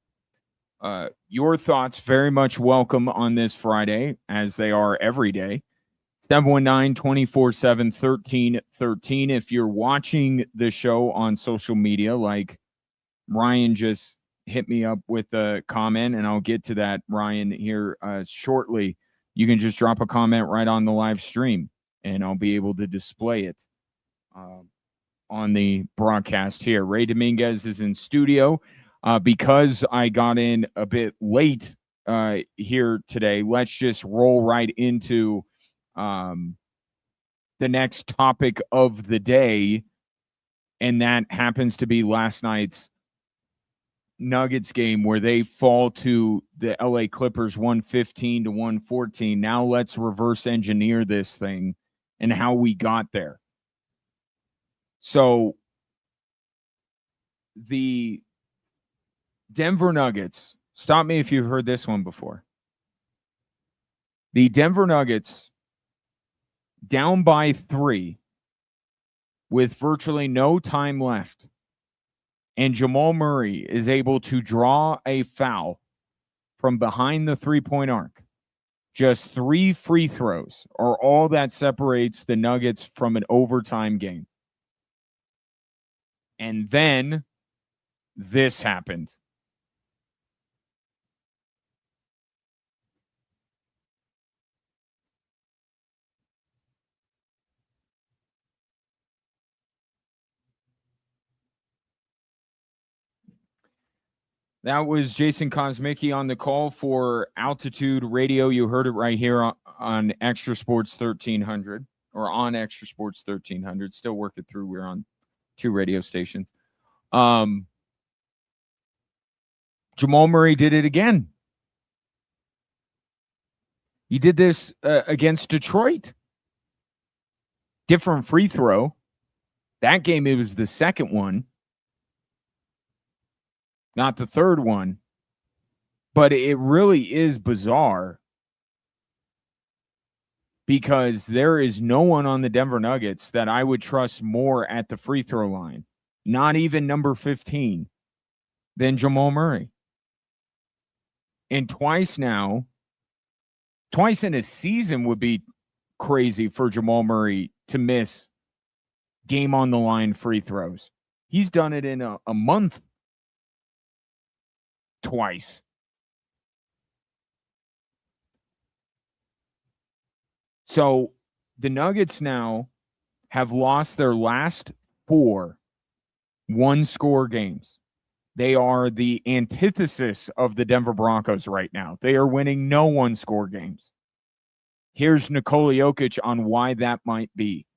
A: Your thoughts very much welcome on this Friday, as they are every day. 719-247-1313. If you're watching the show on social media, like Ryan just hit me up with a comment, and I'll get to that, Ryan, here shortly. You can just drop a comment right on the live stream, and I'll be able to display it on the broadcast here. Ray Dominguez is in studio. Because I got in a bit late here today, let's just roll right into the next topic of the day, and that happens to be last night's Nuggets game, where they fall to the LA Clippers 115-114. Now let's reverse engineer this thing and how we got there. So the Denver Nuggets, stop me if you've heard this one before. The Denver Nuggets, down by 3 with virtually no time left, and Jamal Murray is able to draw a foul from behind the three-point arc. Just 3 free throws are all that separates the Nuggets from an overtime game. And then this happened. That was Jason Kosmicki on the call for Altitude Radio. You heard it right here on Extra Sports 1300, or on Extra Sports 1300. Still working through. We're on 2 radio stations. Jamal Murray did it again. He did this against Detroit. Different free throw. That game, it was the second one, not the third one. But it really is bizarre, because there is no one on the Denver Nuggets that I would trust more at the free throw line, not even number 15, than Jamal Murray. And twice in a season would be crazy for Jamal Murray to miss game on the line free throws. He's done it in a month twice. So the Nuggets now have lost their last 4 one-score games. They are the antithesis of the Denver Broncos right now. They are winning no one-score games. Here's Nikola Jokic on why that might be.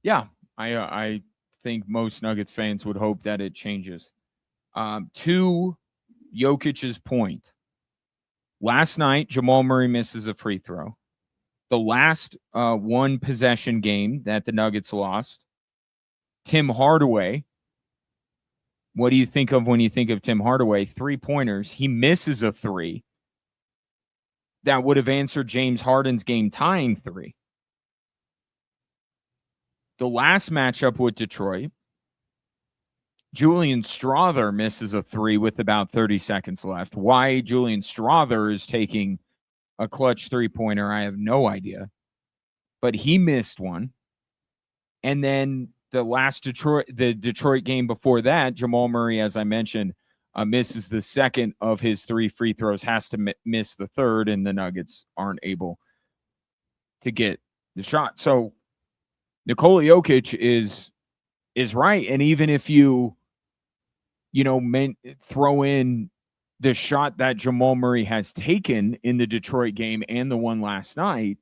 A: Yeah, I think most Nuggets fans would hope that it changes. To Jokic's point, last night, Jamal Murray misses a free throw. The last one possession game that the Nuggets lost, Tim Hardaway. What do you think of when you think of Tim Hardaway? 3-pointers. He misses a 3. That would have answered James Harden's game-tying 3. The last matchup with Detroit, Julian Strother misses a 3 with about 30 seconds left. Why Julian Strother is taking a clutch 3-pointer, I have no idea. But he missed one. And then the Detroit game before that, Jamal Murray, as I mentioned, misses the second of his 3 free throws, has to miss the third, and the Nuggets aren't able to get the shot. So Nikola Jokic is right. And even if you throw in the shot that Jamal Murray has taken in the Detroit game and the one last night,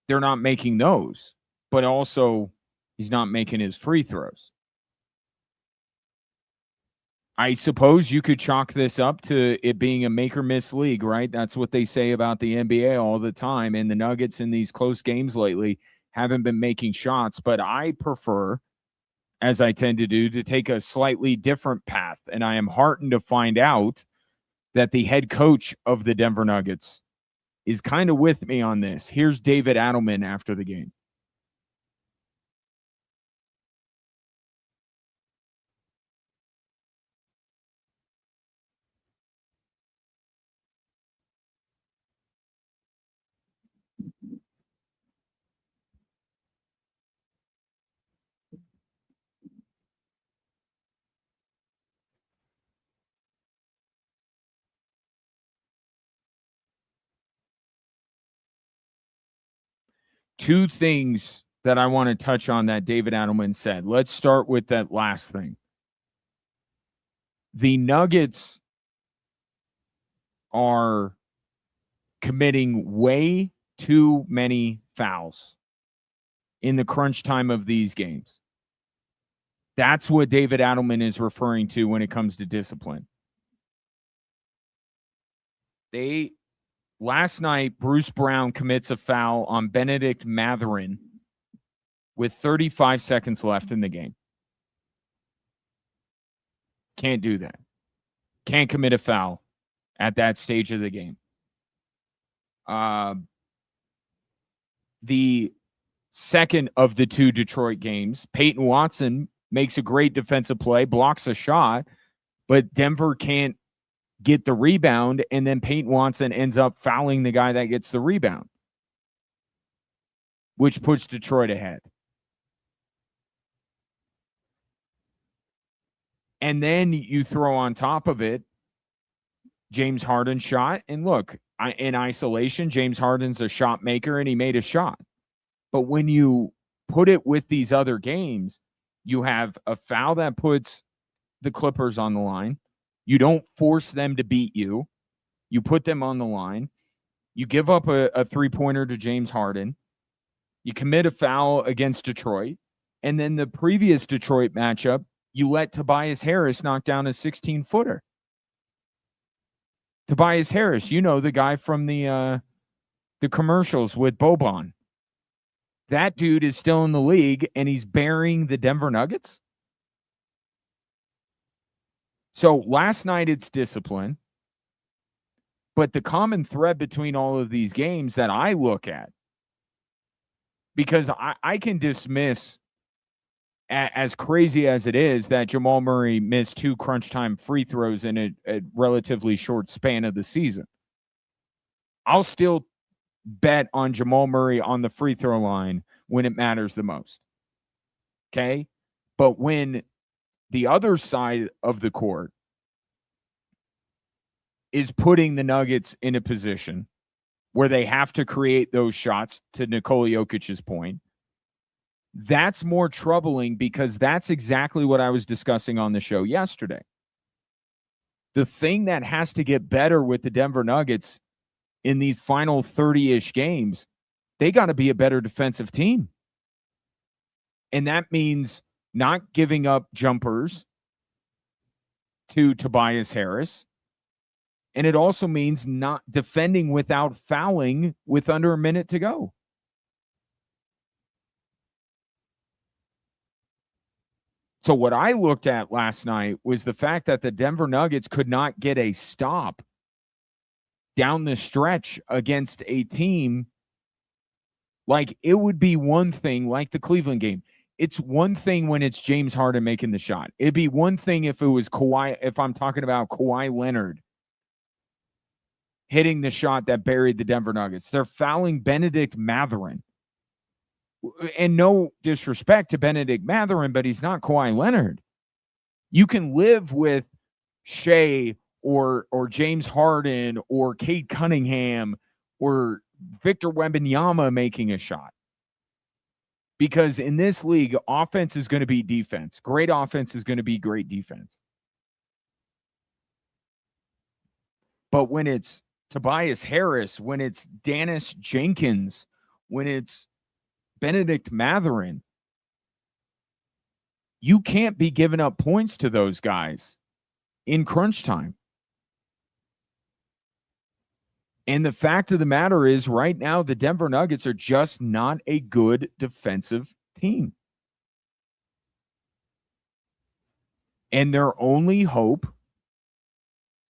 A: they're not making those. But also, he's not making his free throws. I suppose you could chalk this up to it being a make-or-miss league, right? That's what they say about the NBA all the time. And the Nuggets in these close games lately haven't been making shots. But I prefer, as I tend to do, to take a slightly different path. And I am heartened to find out that the head coach of the Denver Nuggets is kind of with me on this. Here's David Adelman after the game. Two things that I want to touch on that David Adelman said. Let's start with that last thing. The Nuggets are committing way too many fouls in the crunch time of these games. That's what David Adelman is referring to when it comes to discipline. Last night, Bruce Brown commits a foul on Benedict Mathurin with 35 seconds left in the game. Can't do that. Can't commit a foul at that stage of the game. The second of the 2 Detroit games, Peyton Watson makes a great defensive play, blocks a shot, but Denver can't get the rebound, and then Peyton Watson ends up fouling the guy that gets the rebound, which puts Detroit ahead. And then you throw on top of it James Harden's shot. And look, in isolation, James Harden's a shot maker, and he made a shot. But when you put it with these other games, you have a foul that puts the Clippers on the line. You don't force them to beat you. You put them on the line. You give up a three-pointer to James Harden. You commit a foul against Detroit. And then the previous Detroit matchup, you let Tobias Harris knock down a 16-footer. Tobias Harris, the guy from the commercials with Boban. That dude is still in the league, and he's burying the Denver Nuggets. So last night it's discipline. But the common thread between all of these games that I look at, because I can dismiss, as crazy as it is, that Jamal Murray missed 2 crunch time free throws in a relatively short span of the season. I'll still bet on Jamal Murray on the free throw line when it matters the most. Okay? But when the other side of the court is putting the Nuggets in a position where they have to create those shots, to Nikola Jokic's point, that's more troubling, because that's exactly what I was discussing on the show yesterday. The thing that has to get better with the Denver Nuggets in these final 30-ish games, they got to be a better defensive team. And that means not giving up jumpers to Tobias Harris. And it also means not defending without fouling with under a minute to go. So what I looked at last night was the fact that the Denver Nuggets could not get a stop down the stretch against a team Like, it would be one thing, like the Cleveland game. It's one thing when it's James Harden making the shot. It'd be one thing if it was Kawhi, if I'm talking about Kawhi Leonard hitting the shot that buried the Denver Nuggets. They're fouling Benedict Mathurin. And no disrespect to Benedict Mathurin, but he's not Kawhi Leonard. You can live with Shea or James Harden or Cade Cunningham or Victor Wembanyama making a shot. Because in this league, offense is going to be defense. Great offense is going to be great defense. But when it's Tobias Harris, when it's Dennis Jenkins, when it's Benedict Mathurin, you can't be giving up points to those guys in crunch time. And the fact of the matter is, right now, the Denver Nuggets are just not a good defensive team. And their only hope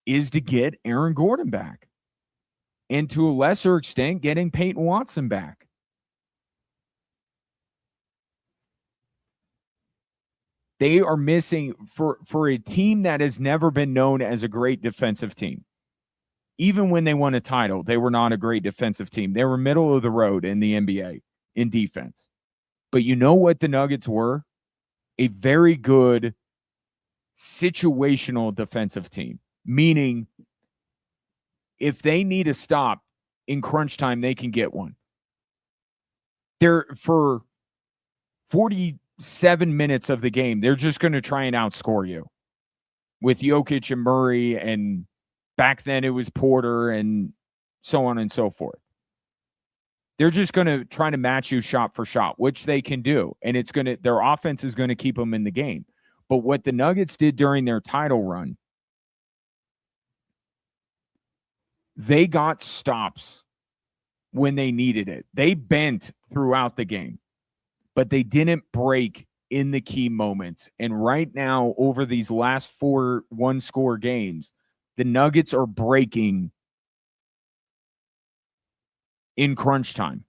A: is to get Aaron Gordon back. And to a lesser extent, getting Peyton Watson back. They are missing, for a team that has never been known as a great defensive team. Even when they won a title, they were not a great defensive team. They were middle of the road in the NBA in defense. But you know what the Nuggets were? A very good situational defensive team. Meaning, if they need a stop in crunch time, they can get one. They're, for 47 minutes of the game, they're just going to try and outscore you with Jokic and Murray, and back then it was Porter and so on and so forth. They're just going to try to match you shot for shot, which they can do. And it's going to, their offense is going to keep them in the game. But what the Nuggets did during their title run, they got stops when they needed it. They bent throughout the game, but they didn't break in the key moments. And right now, over these last 4 one-score games, the Nuggets are breaking in crunch time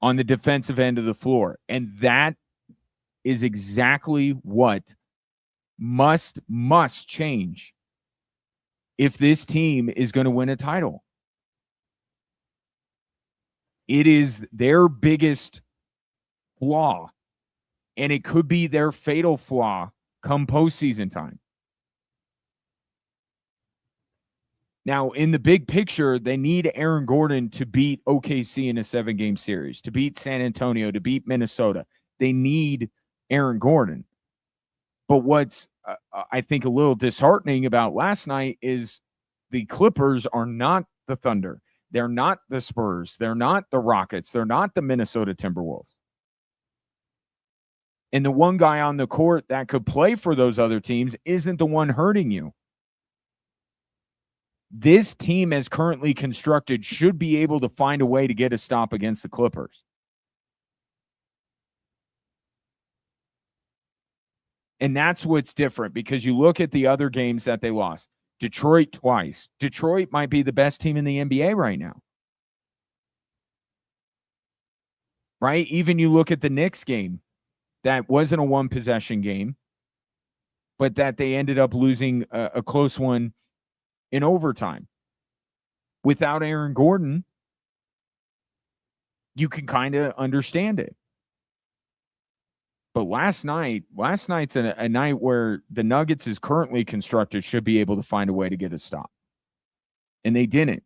A: on the defensive end of the floor. And that is exactly what must change if this team is going to win a title. It is their biggest flaw, and it could be their fatal flaw come postseason time. Now, in the big picture, they need Aaron Gordon to beat OKC in a 7-game series, to beat San Antonio, to beat Minnesota. They need Aaron Gordon. But what's, I think, a little disheartening about last night is the Clippers are not the Thunder. They're not the Spurs. They're not the Rockets. They're not the Minnesota Timberwolves. And the one guy on the court that could play for those other teams isn't the one hurting you. This team, as currently constructed, should be able to find a way to get a stop against the Clippers. And that's what's different, because you look at the other games that they lost. Detroit twice. Detroit might be the best team in the NBA right now. Right? Even you look at the Knicks game. That wasn't a one-possession game, but that they ended up losing a close one in overtime. Without Aaron Gordon, you can kind of understand it. But last night's a night where the Nuggets, is currently constructed, should be able to find a way to get a stop. And they didn't.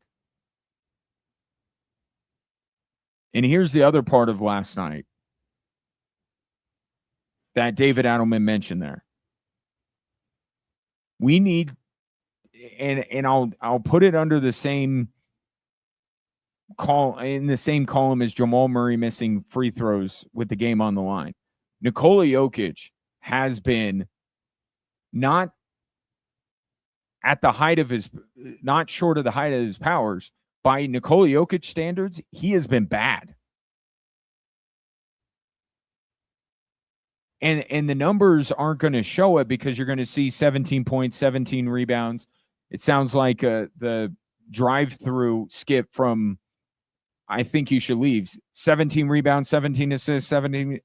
A: And here's the other part of last night that David Adelman mentioned there. We need, and I'll put it under the same in the same column as Jamal Murray missing free throws with the game on the line. Nikola Jokic has been not short of the height of his powers. By Nikola Jokic standards, he has been bad. And the numbers aren't going to show it, because you're going to see 17 points, 17 rebounds. It sounds like the drive-through skip from I think he should leave. 17 rebounds, 17 assists, 17.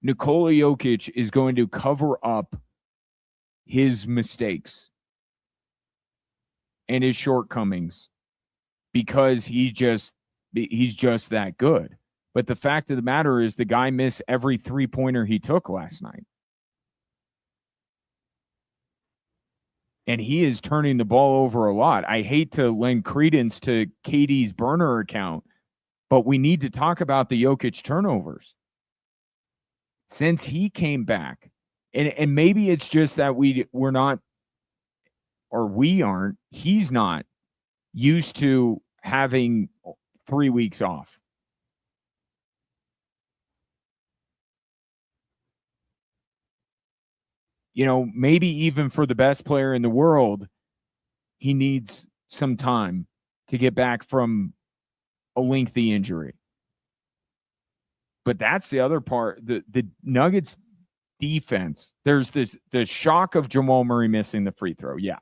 A: Nikola Jokic is going to cover up his mistakes and his shortcomings because he's just that good. But the fact of the matter is the guy missed every three-pointer he took last night. And he is turning the ball over a lot. I hate to lend credence to KD's burner account, but we need to talk about the Jokic turnovers. Since he came back, and maybe it's just that we're not, or we aren't, he's not used to having 3 weeks off. Maybe even for the best player in the world, he needs some time to get back from a lengthy injury. But that's the other part. The Nuggets defense, there's the shock of Jamal Murray missing the free throw. Yeah.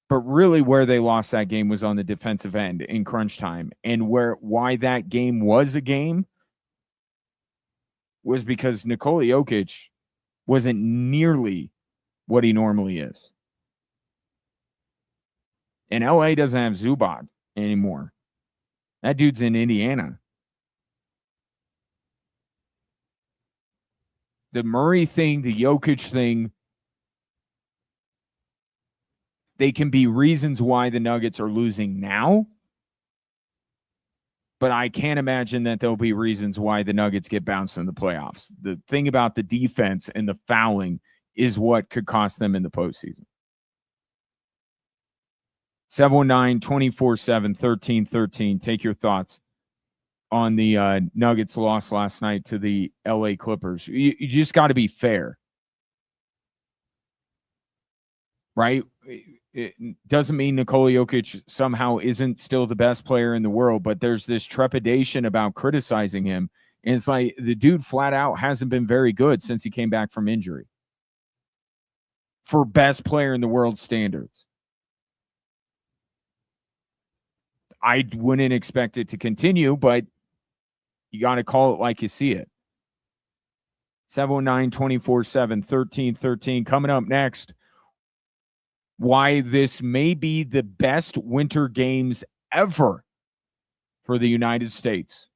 A: But really where they lost that game was on the defensive end in crunch time. And why that game was a game was because Nikola Jokic wasn't nearly what he normally is. And LA doesn't have Zubac anymore. That dude's in Indiana. The Murray thing, the Jokic thing, they can be reasons why the Nuggets are losing now. But I can't imagine that there'll be reasons why the Nuggets get bounced in the playoffs. The thing about the defense and the fouling is what could cost them in the postseason. 719-247-1313. Take your thoughts on the Nuggets loss last night to the LA Clippers. You just got to be fair, right? It doesn't mean Nikola Jokic somehow isn't still the best player in the world, but there's this trepidation about criticizing him. And it's like the dude flat out hasn't been very good since he came back from injury for best player in the world standards. I wouldn't expect it to continue, but you got to call it like you see it. 719-247-1313. Coming up next, why this may be the best winter games ever for the United States.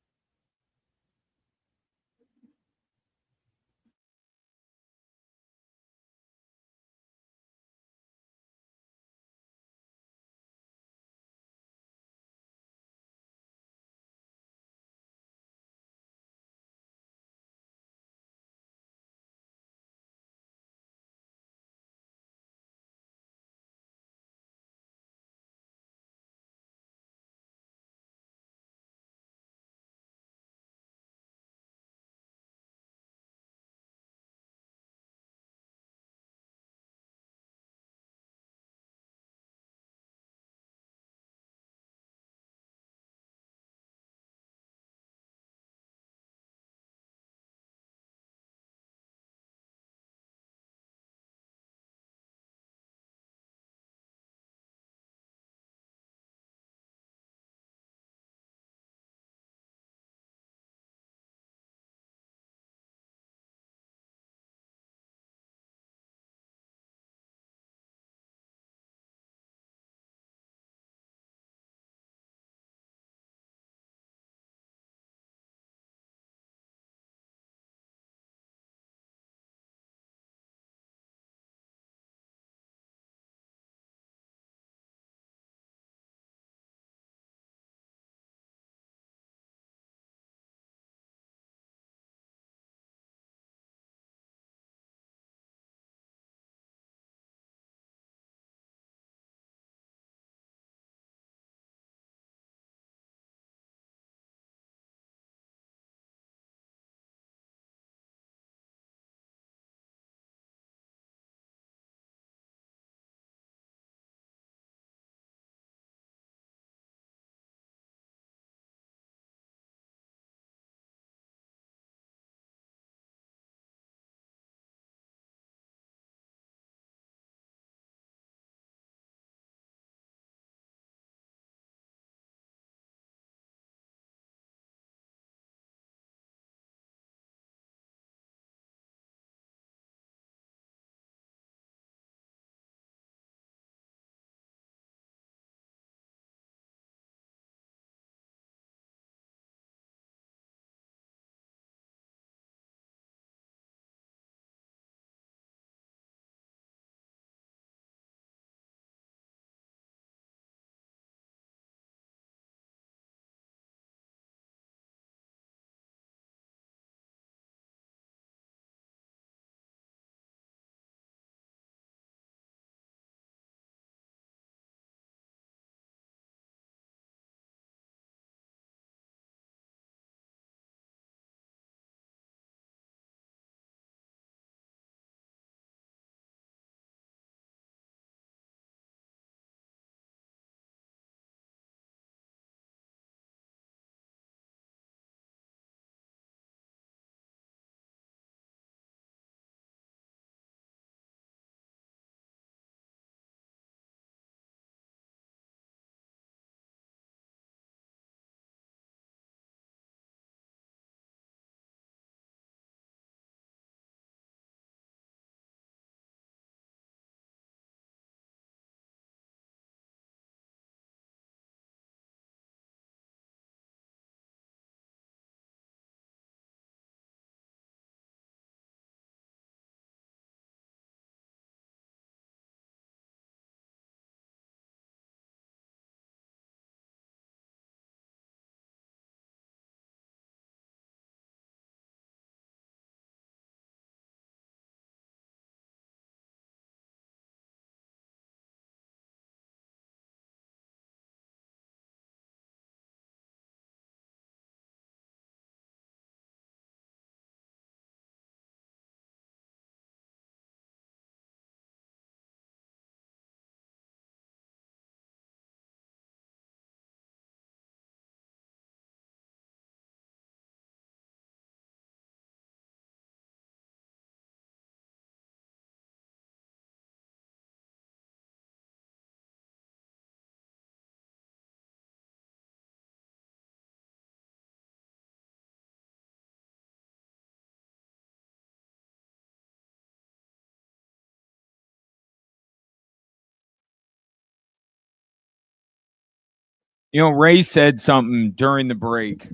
A: Ray said something during the break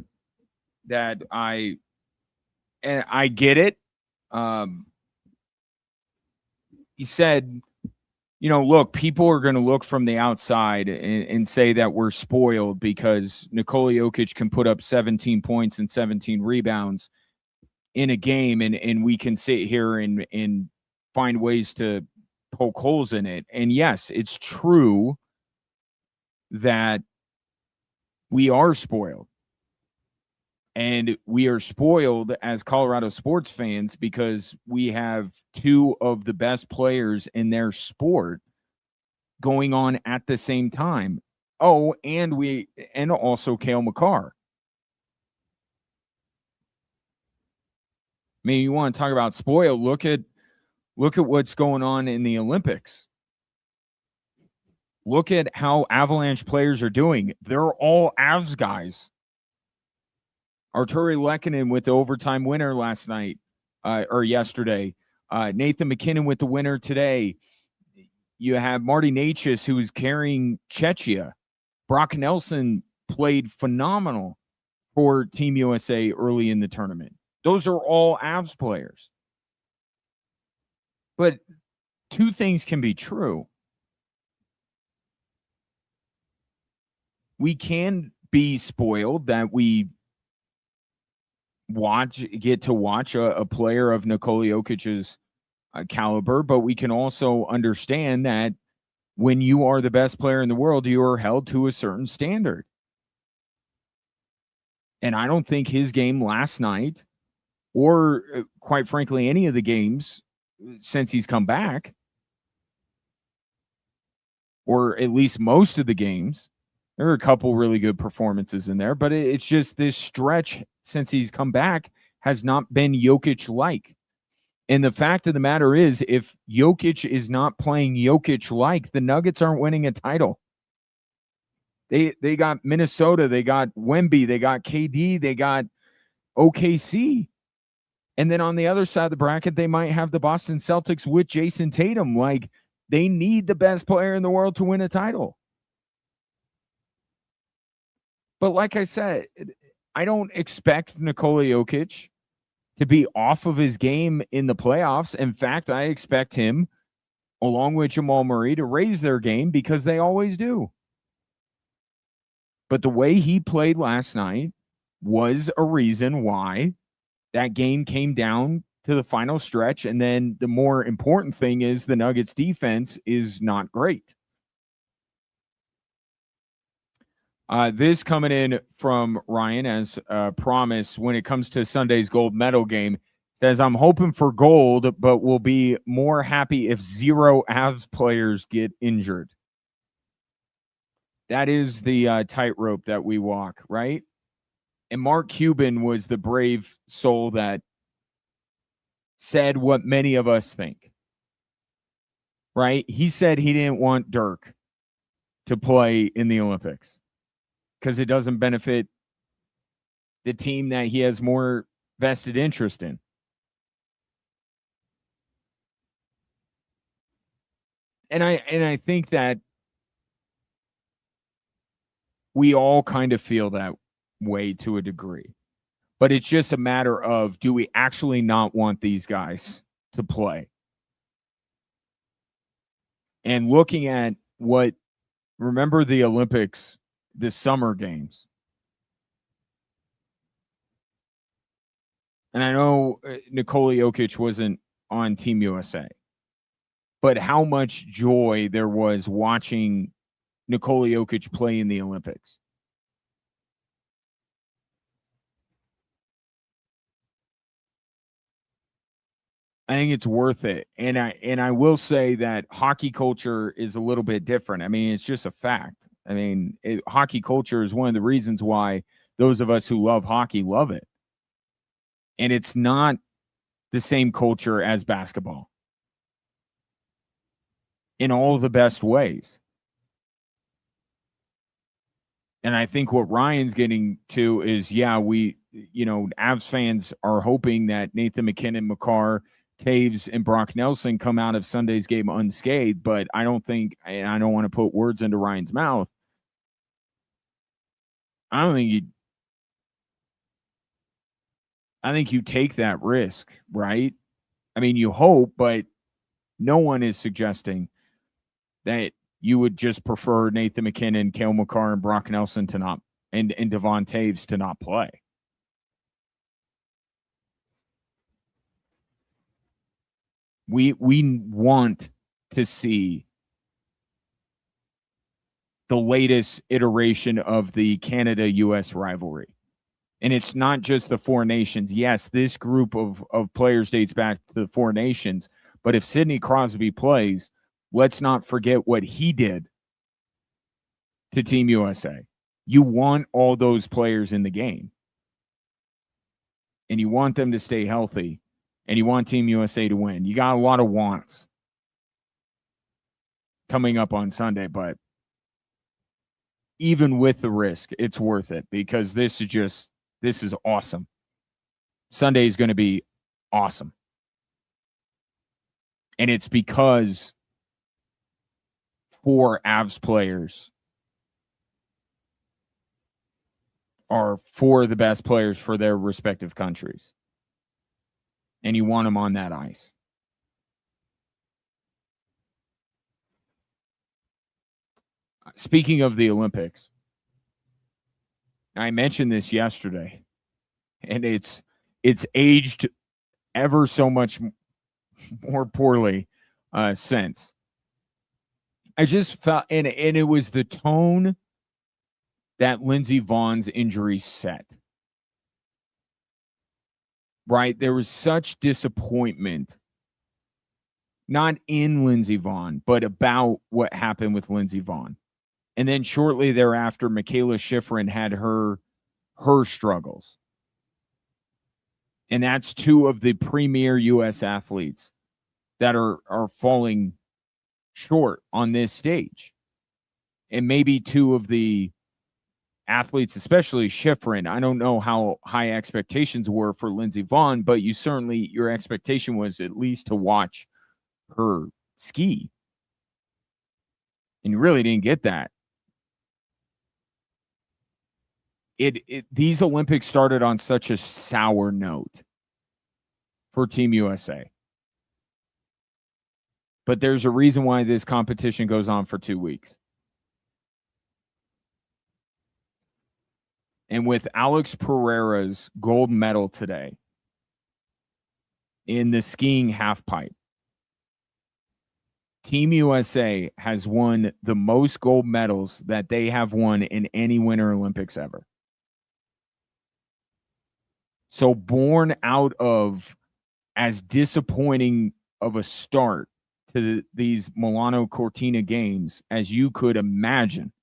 A: that I get it. Um, he said, look, people are going to look from the outside and say that we're spoiled because Nikola Jokic can put up 17 points and 17 rebounds in a game, and we can sit here and find ways to poke holes in it. And yes, it's true that we are spoiled. And we are spoiled as Colorado sports fans because we have two of the best players in their sport going on at the same time. Oh, and also Cale Makar. I mean, you want to talk about spoiled? Look at what's going on in the Olympics. Look at how Avalanche players are doing. They're all Avs guys. Arturi Lehkonen with the overtime winner last night or yesterday. Nathan McKinnon with the winner today. You have Marty Necas, who's carrying Czechia. Brock Nelson played phenomenal for Team USA early in the tournament. Those are all Avs players. But two things can be true. We can be spoiled that we get to watch a player of Nikola Jokic's caliber, but we can also understand that when you are the best player in the world, you are held to a certain standard. And I don't think his game last night, or quite frankly, any of the games since he's come back, or at least most of the games, there are a couple really good performances in there, but it's just this stretch since he's come back has not been Jokic-like. And the fact of the matter is, if Jokic is not playing Jokic-like, the Nuggets aren't winning a title. They got Minnesota, they got Wemby, they got KD, they got OKC. And then on the other side of the bracket, they might have the Boston Celtics with Jason Tatum. Like, they need the best player in the world to win a title. But like I said, I don't expect Nikola Jokic to be off of his game in the playoffs. In fact, I expect him, along with Jamal Murray, to raise their game because they always do. But the way he played last night was a reason why that game came down to the final stretch. And then the more important thing is the Nuggets defense is not great. This coming in from Ryan as promised when it comes to Sunday's gold medal game. Says, I'm hoping for gold, but will be more happy if 0 Avs players get injured. That is the tightrope that we walk, right? And Mark Cuban was the brave soul that said what many of us think, right? He said he didn't want Dirk to play in the Olympics because it doesn't benefit the team that he has more vested interest in. And I think that we all kind of feel that way to a degree. But it's just a matter of, do we actually not want these guys to play? And looking at remember the Olympics, the summer games. And I know Nikola Jokic wasn't on Team USA, but how much joy there was watching Nikola Jokic play in the Olympics. I think it's worth it. And I will say that hockey culture is a little bit different. I mean, it's just a fact. I mean, hockey culture is one of the reasons why those of us who love hockey love it. And it's not the same culture as basketball in all the best ways. And I think what Ryan's getting to is, Avs fans are hoping that Nathan McKinnon, Makar, Taves, and Brock Nelson come out of Sunday's game unscathed. But I don't think, and I don't want to put words into Ryan's mouth, I don't think you. I think you take that risk, right? I mean, you hope, but no one is suggesting that you would just prefer Nathan McKinnon, Cale Makar, and Brock Nelson to not and Devon Taves to not play. We want to see the latest iteration of the Canada-US rivalry. And it's not just the four nations. Yes, this group of players dates back to the four nations, but if Sidney Crosby plays, let's not forget what he did to Team USA. You want all those players in the game, and you want them to stay healthy, and you want Team USA to win. You got a lot of wants coming up on Sunday, but even with the risk, it's worth it because this is awesome. Sunday is going to be awesome. And it's because 4 Avs players are 4 of the best players for their respective countries. And you want them on that ice. Speaking of the Olympics, I mentioned this yesterday, and it's aged ever so much more poorly since. I just felt, and it was the tone that Lindsey Vohn's injury set. Right? There was such disappointment, not in Lindsey Vonn, but about what happened with Lindsey Vonn. And then shortly thereafter, Michaela Schifrin had her struggles. And that's 2 of the premier U.S. athletes that are falling short on this stage. And maybe 2 of the athletes, especially Schifrin. I don't know how high expectations were for Lindsey Vonn, but your expectation was at least to watch her ski. And you really didn't get that. These Olympics started on such a sour note for Team USA. But there's a reason why this competition goes on for 2 weeks. And with Alex Pereira's gold medal today in the skiing halfpipe, Team USA has won the most gold medals that they have won in any Winter Olympics ever. So born out of as disappointing of a start to these Milano Cortina games as you could imagine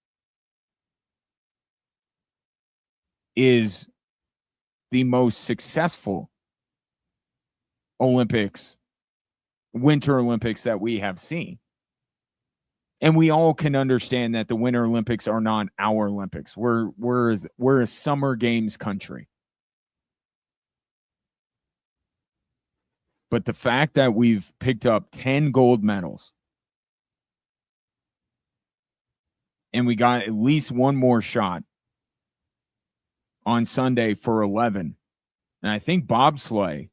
A: is the most successful Winter Olympics that we have seen. And we all can understand that the Winter Olympics are not our Olympics. We're a summer games country. But the fact that we've picked up 10 gold medals and we got at least one more shot on Sunday for 11. And I think bobsleigh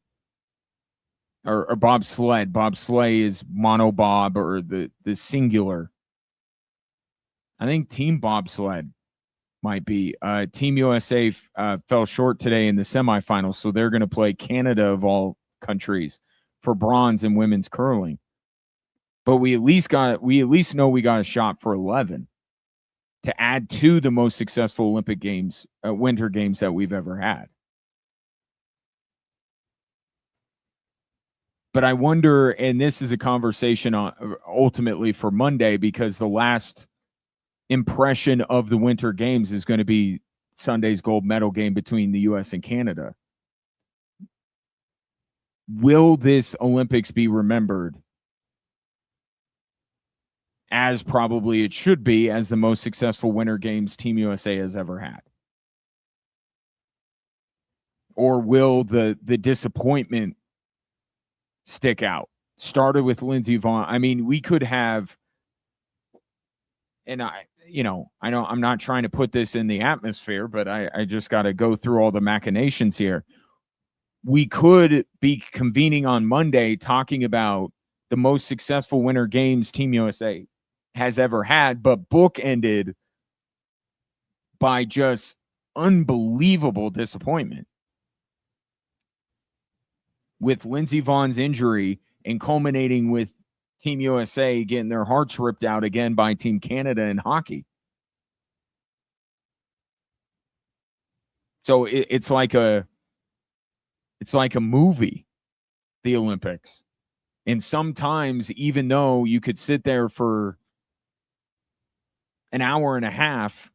A: or bobsled. Bobsleigh is monobob or the singular. I think team bobsled might be. Team USA fell short today in the semifinals, so they're going to play Canada of all countries for bronze in women's curling. But we at least know we got a shot for 11 to add to the most successful Olympic Games, Winter Games that we've ever had. But I wonder, and this is a conversation ultimately for Monday, because the last impression of the Winter Games is going to be Sunday's gold medal game between the U.S. and Canada. Will this Olympics be remembered as probably it should be as the most successful Winter Games Team USA has ever had? Or will the disappointment stick out? Started with Lindsey Vonn. I mean, we could have, and I know I'm not trying to put this in the atmosphere, but I just got to go through all the machinations here. We could be convening on Monday talking about the most successful Winter Games Team USA has ever had, but bookended by just unbelievable disappointment with Lindsey Vogn's injury and culminating with Team USA getting their hearts ripped out again by Team Canada in hockey. So it's like a movie, the Olympics. And sometimes, even though you could sit there for an hour and a half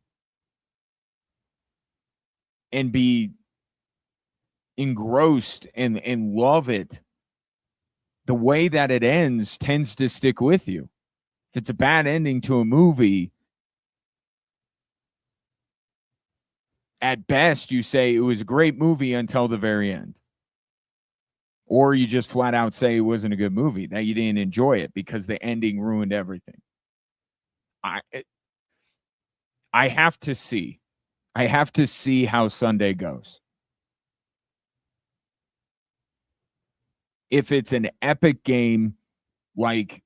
A: and be engrossed and love it, the way that it ends tends to stick with you. If it's a bad ending to a movie, at best you say it was a great movie until the very end. Or you just flat out say it wasn't a good movie, that you didn't enjoy it because the ending ruined everything. I have to see. I have to see how Sunday goes. If it's an epic game like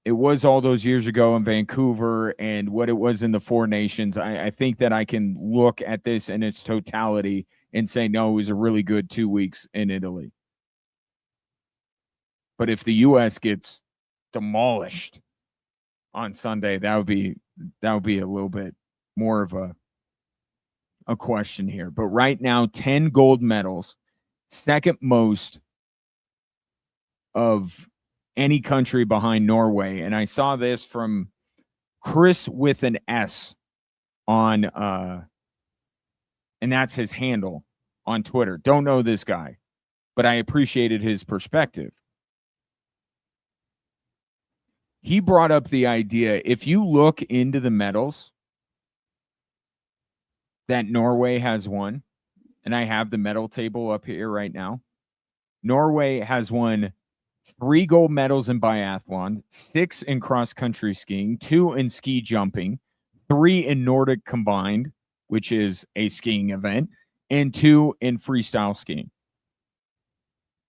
A: it was all those years ago in Vancouver and what it was in the Four Nations, I think that I can look at this in its totality and say, no, it was a really good 2 weeks in Italy. But if the U.S. gets demolished on Sunday, that would be a little bit more of a question here. But right now, 10 gold medals, second most of any country behind Norway. And I saw this from Chris with an S on and that's his handle on Twitter. Don't know this guy, but I appreciated his perspective. He brought up the idea, if you look into the medals that Norway has won, and I have the medal table up here right now. Norway has won 3 gold medals in biathlon, 6 in cross-country skiing, 2 in ski jumping, 3 in Nordic combined, which is a skiing event, and 2 in freestyle skiing.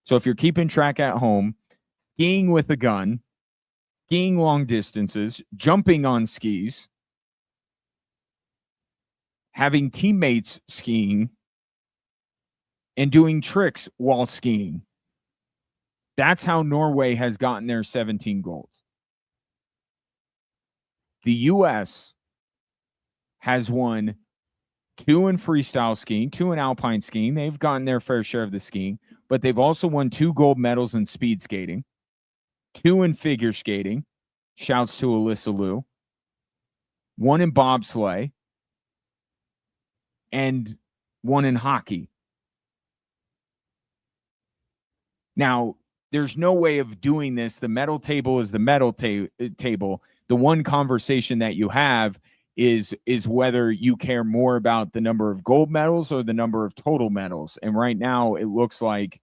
A: So if you're keeping track at home, skiing with a gun, skiing long distances, jumping on skis, having teammates skiing, and doing tricks while skiing. That's how Norway has gotten their 17 golds. The U.S. has won 2 in freestyle skiing, 2 in alpine skiing. They've gotten their fair share of the skiing, but they've also won 2 gold medals in speed skating, 2 in figure skating. Shouts to Alyssa Liu. 1 in bobsleigh, and 1 in hockey. Now, there's no way of doing this. The medal table is the medal table. The one conversation that you have is whether you care more about the number of gold medals or the number of total medals. And right now, it looks like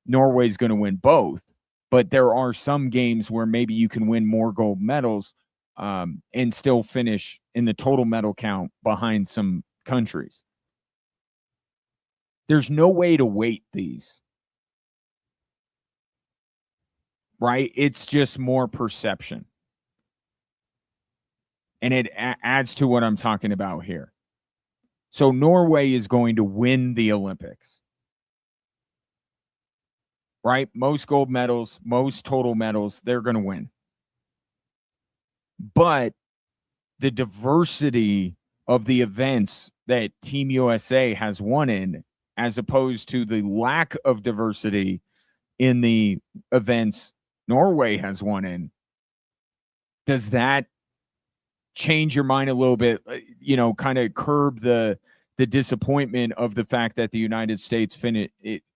A: Norway's going to win both. But there are some games where maybe you can win more gold medals and still finish in the total medal count behind some countries. There's no way to weight these. Right? It's just more perception. And it adds to what I'm talking about here. So Norway is going to win the Olympics. Right? Most gold medals, most total medals, they're going to win. But the diversity of the events that Team USA has won in, as opposed to the lack of diversity in the events Norway has won in, does that change your mind a little bit, kind of curb the disappointment of the fact that the United States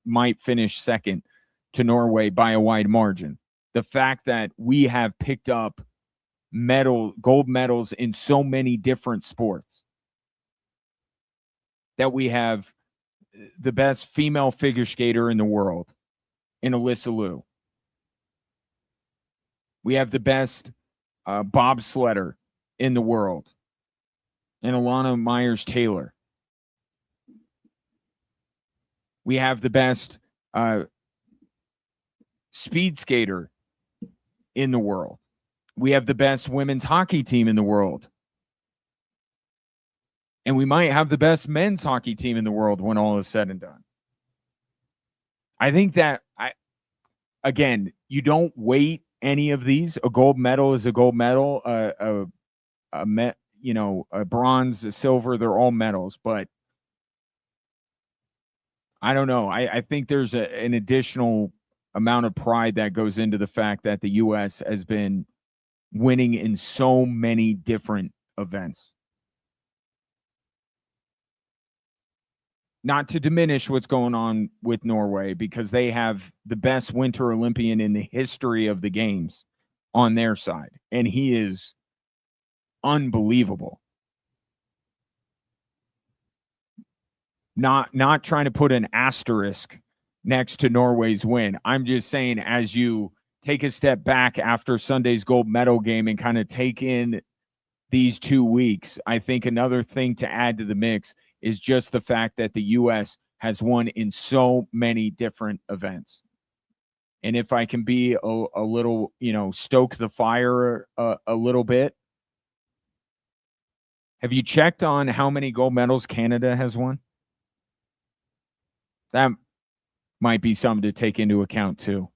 A: might finish second to Norway by a wide margin? The fact that we have picked up gold medals in so many different sports, that we have the best female figure skater in the world in Alyssa Liu. We have the best bobsledder in the world, and Alana Myers-Taylor. We have the best speed skater in the world. We have the best women's hockey team in the world. And we might have the best men's hockey team in the world when all is said and done. I think that again, you don't weight any of these. A gold medal is a gold medal. A bronze, a silver, they're all medals. But I don't know. I think there's an additional amount of pride that goes into the fact that the U.S. has been winning in so many different events. Not to diminish what's going on with Norway, because they have the best Winter Olympian in the history of the games on their side, and he is unbelievable. Not trying to put an asterisk next to Norway's win. I'm just saying, as you take a step back after Sunday's gold medal game and kind of take in these 2 weeks, I think another thing to add to the mix is just the fact that the U.S. has won in so many different events. And if I can be a little, stoke the fire a little bit, have you checked on how many gold medals Canada has won? That might be something to take into account too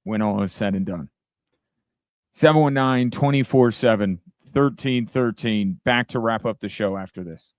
A: when all is said and done. 719-247-1313. Back to wrap up the show after this.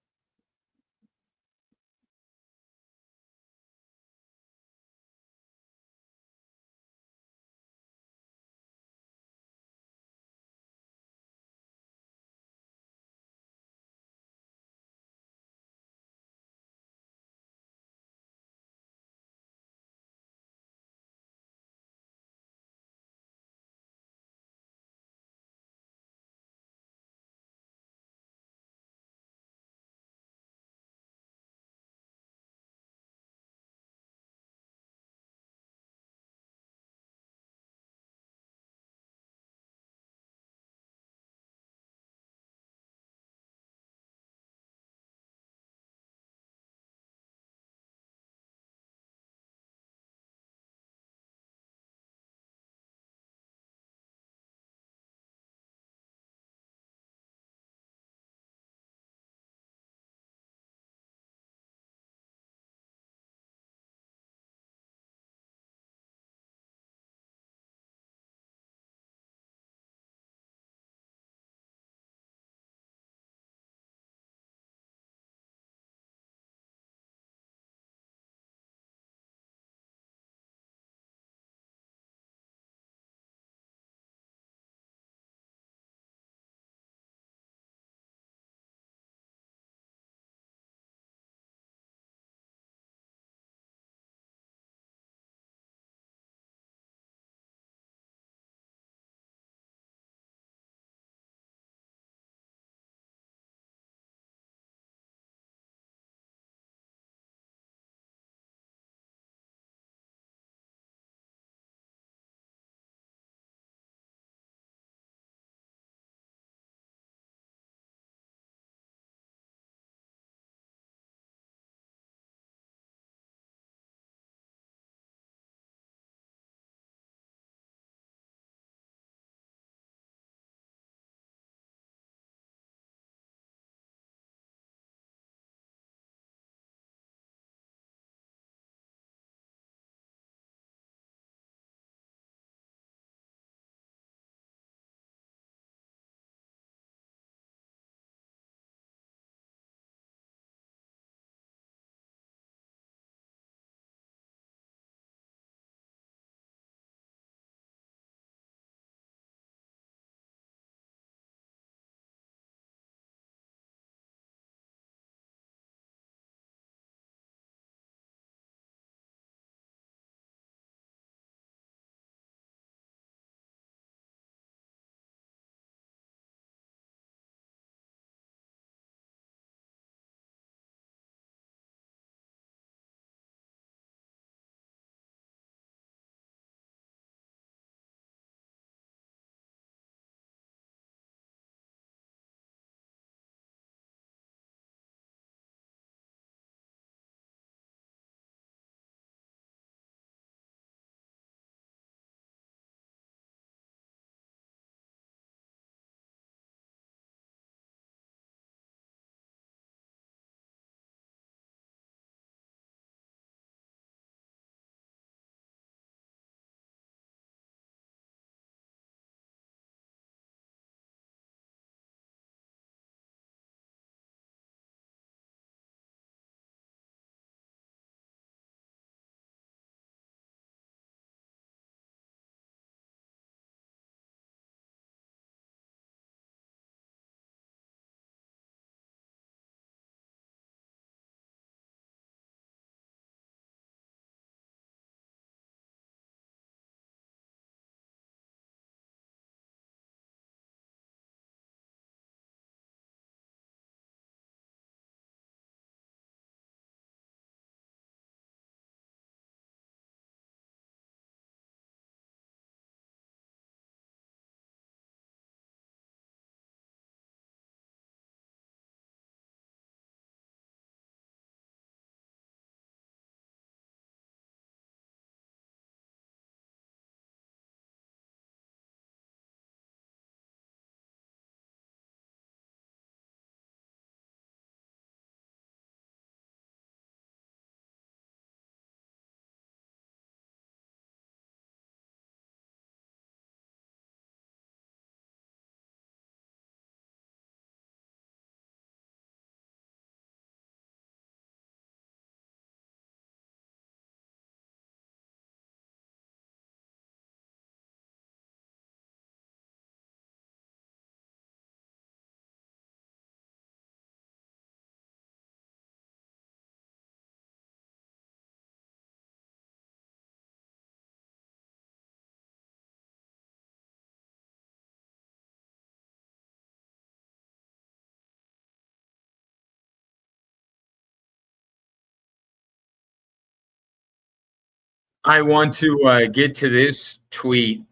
A: I want to get to this tweet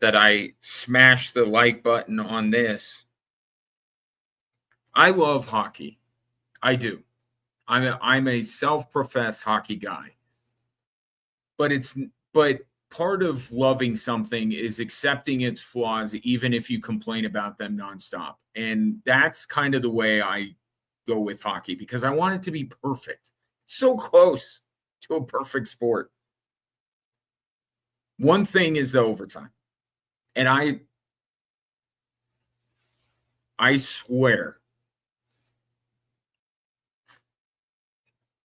A: that I smashed the like button on this. I love hockey. I do. I'm a self-professed hockey guy. But it's but part of loving something is accepting its flaws even if you complain about them nonstop. And that's kind of the way I go with hockey because I want it to be perfect. It's so close to a perfect sport. One thing is the overtime. And I swear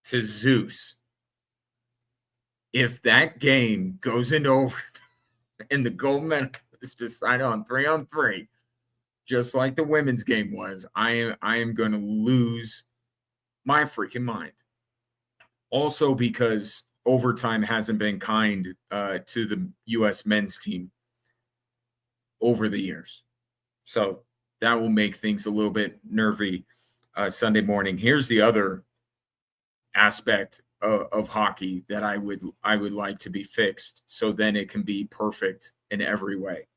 A: to Zeus, if that game goes into overtime and the gold medal is decided on 3-on-3, just like the women's game was, I am going to lose my freaking mind. Also, because overtime hasn't been kind to the U.S. men's team over the years, so that will make things a little bit nervy Sunday morning. Here's the other aspect of hockey that I would like to be fixed, so then it can be perfect in every way.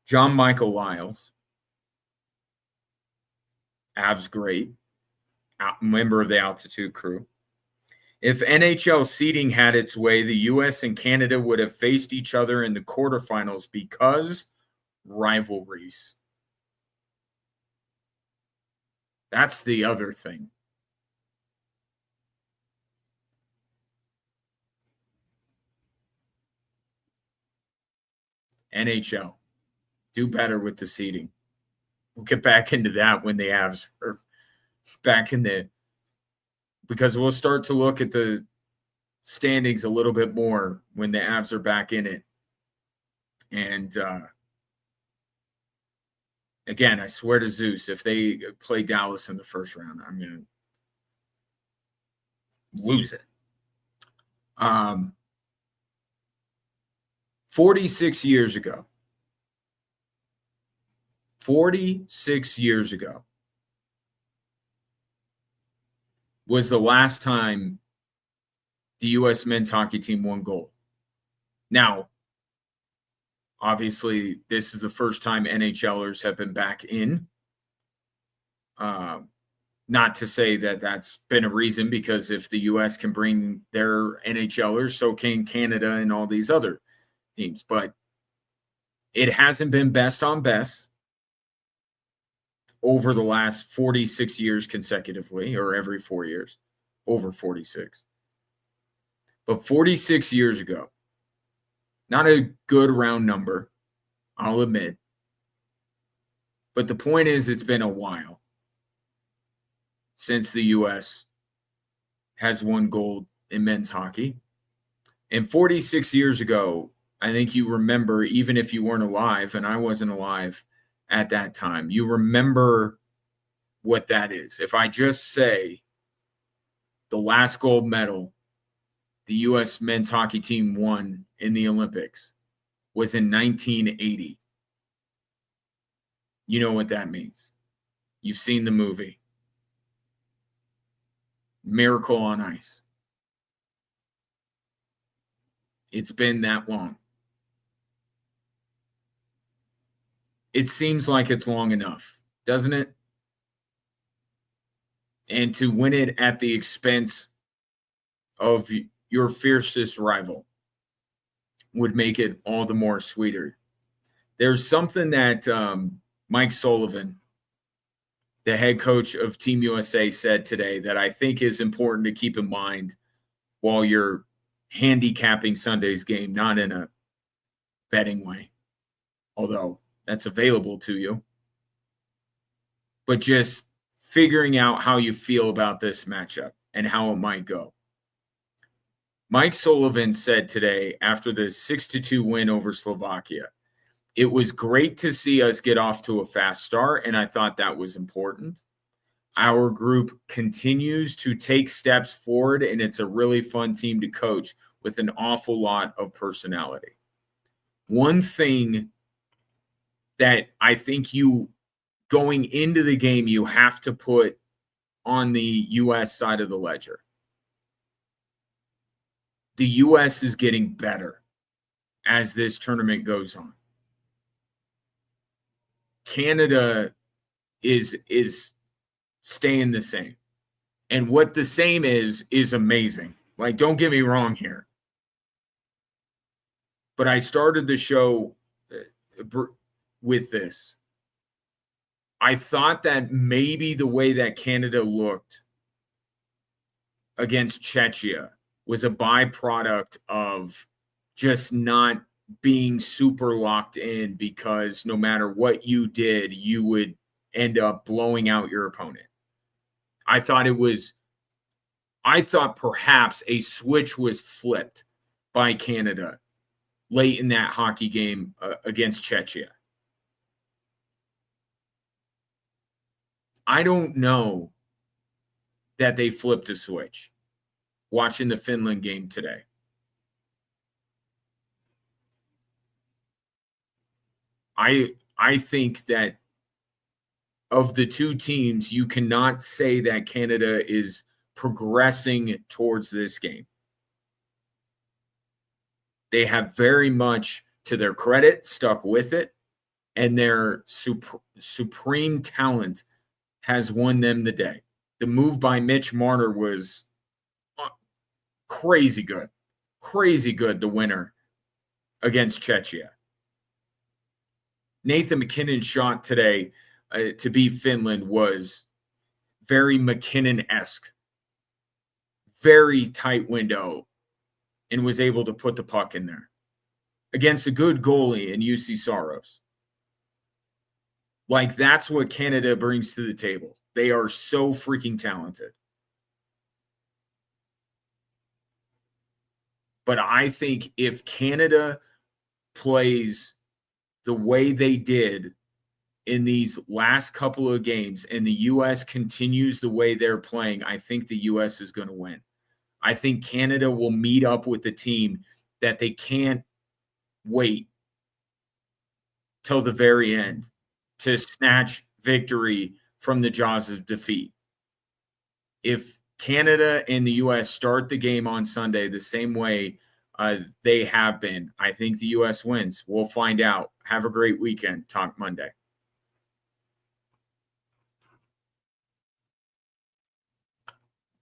A: John Michael Lyles, Avs great, member of the altitude crew. If NHL seeding had its way, the U.S. and Canada would have faced each other in the quarterfinals because rivalries. That's the other thing. NHL, do better with the seeding. We'll get back into that when the Avs are back in the – because we'll start to look at the standings a little bit more when the Avs are back in it. And again, I swear to Zeus, if they play Dallas in the first round, I'm going to lose it. 46 years ago, 46 years ago was the last time the U.S. men's hockey team won gold. Now, obviously, this is the first time NHLers have been back in. Not to say that that's been a reason, because if the U.S. can bring their NHLers, so can Canada and all these other teams. But it hasn't been best on best over the last 46 years consecutively, or every 4 years, over 46. But 46 years ago, not a good round number, I'll admit. But the point is, it's been a while since the U.S. has won gold in men's hockey. And 46 years ago, I think you remember, even if you weren't alive, and I wasn't alive at that time, you remember what that is. If I just say the last gold medal the U.S. men's hockey team won in the Olympics was in 1980, you know what that means. You've seen the movie Miracle on Ice. It's been that long. It seems like it's long enough, doesn't it? And to win it at the expense of your fiercest rival would make it all the more sweeter. There's something that Mike Sullivan, the head coach of Team USA, said today that I think is important to keep in mind while you're handicapping Sunday's game, not in a betting way, although that's available to you, but just figuring out how you feel about this matchup and how it might go. Mike Sullivan said today, after the 6-2 win over Slovakia, it was great to see us get off to a fast start, and I thought that was important. Our group continues to take steps forward, and it's a really fun team to coach with an awful lot of personality. One thing that I think you, going into the game, you have to put on the U.S. side of the ledger. the U.S. is getting better as this tournament goes on. Canada is staying the same. And what the same is amazing. Like, don't get me wrong here. But I started the show with this. I thought that maybe the way that Canada looked against Czechia was a byproduct of just not being super locked in, because no matter what you did, you would end up blowing out your opponent. I thought perhaps a switch was flipped by Canada late in that hockey game against Czechia. I don't know that they flipped a switch watching the Finland game today. I think that of the two teams, you cannot say that Canada is progressing towards this game. They have very much, to their credit, stuck with it, and their supreme talent has won them the day. The move by Mitch Marner was crazy good. Crazy good, the winner against Czechia. Nathan MacKinnon's shot today to beat Finland was very McKinnon-esque. Very tight window, and was able to put the puck in there against a good goalie in UC Saros. Like, that's what Canada brings to the table. They are so freaking talented. But I think if Canada plays the way they did in these last couple of games and the U.S. continues the way they're playing, I think the U.S. is going to win. I think Canada will meet up with the team that they can't wait till the very end to snatch victory from the jaws of defeat. If Canada and the U.S. start the game on Sunday the same way they have been, I think the U.S. wins. We'll find out. Have a great weekend. Talk Monday.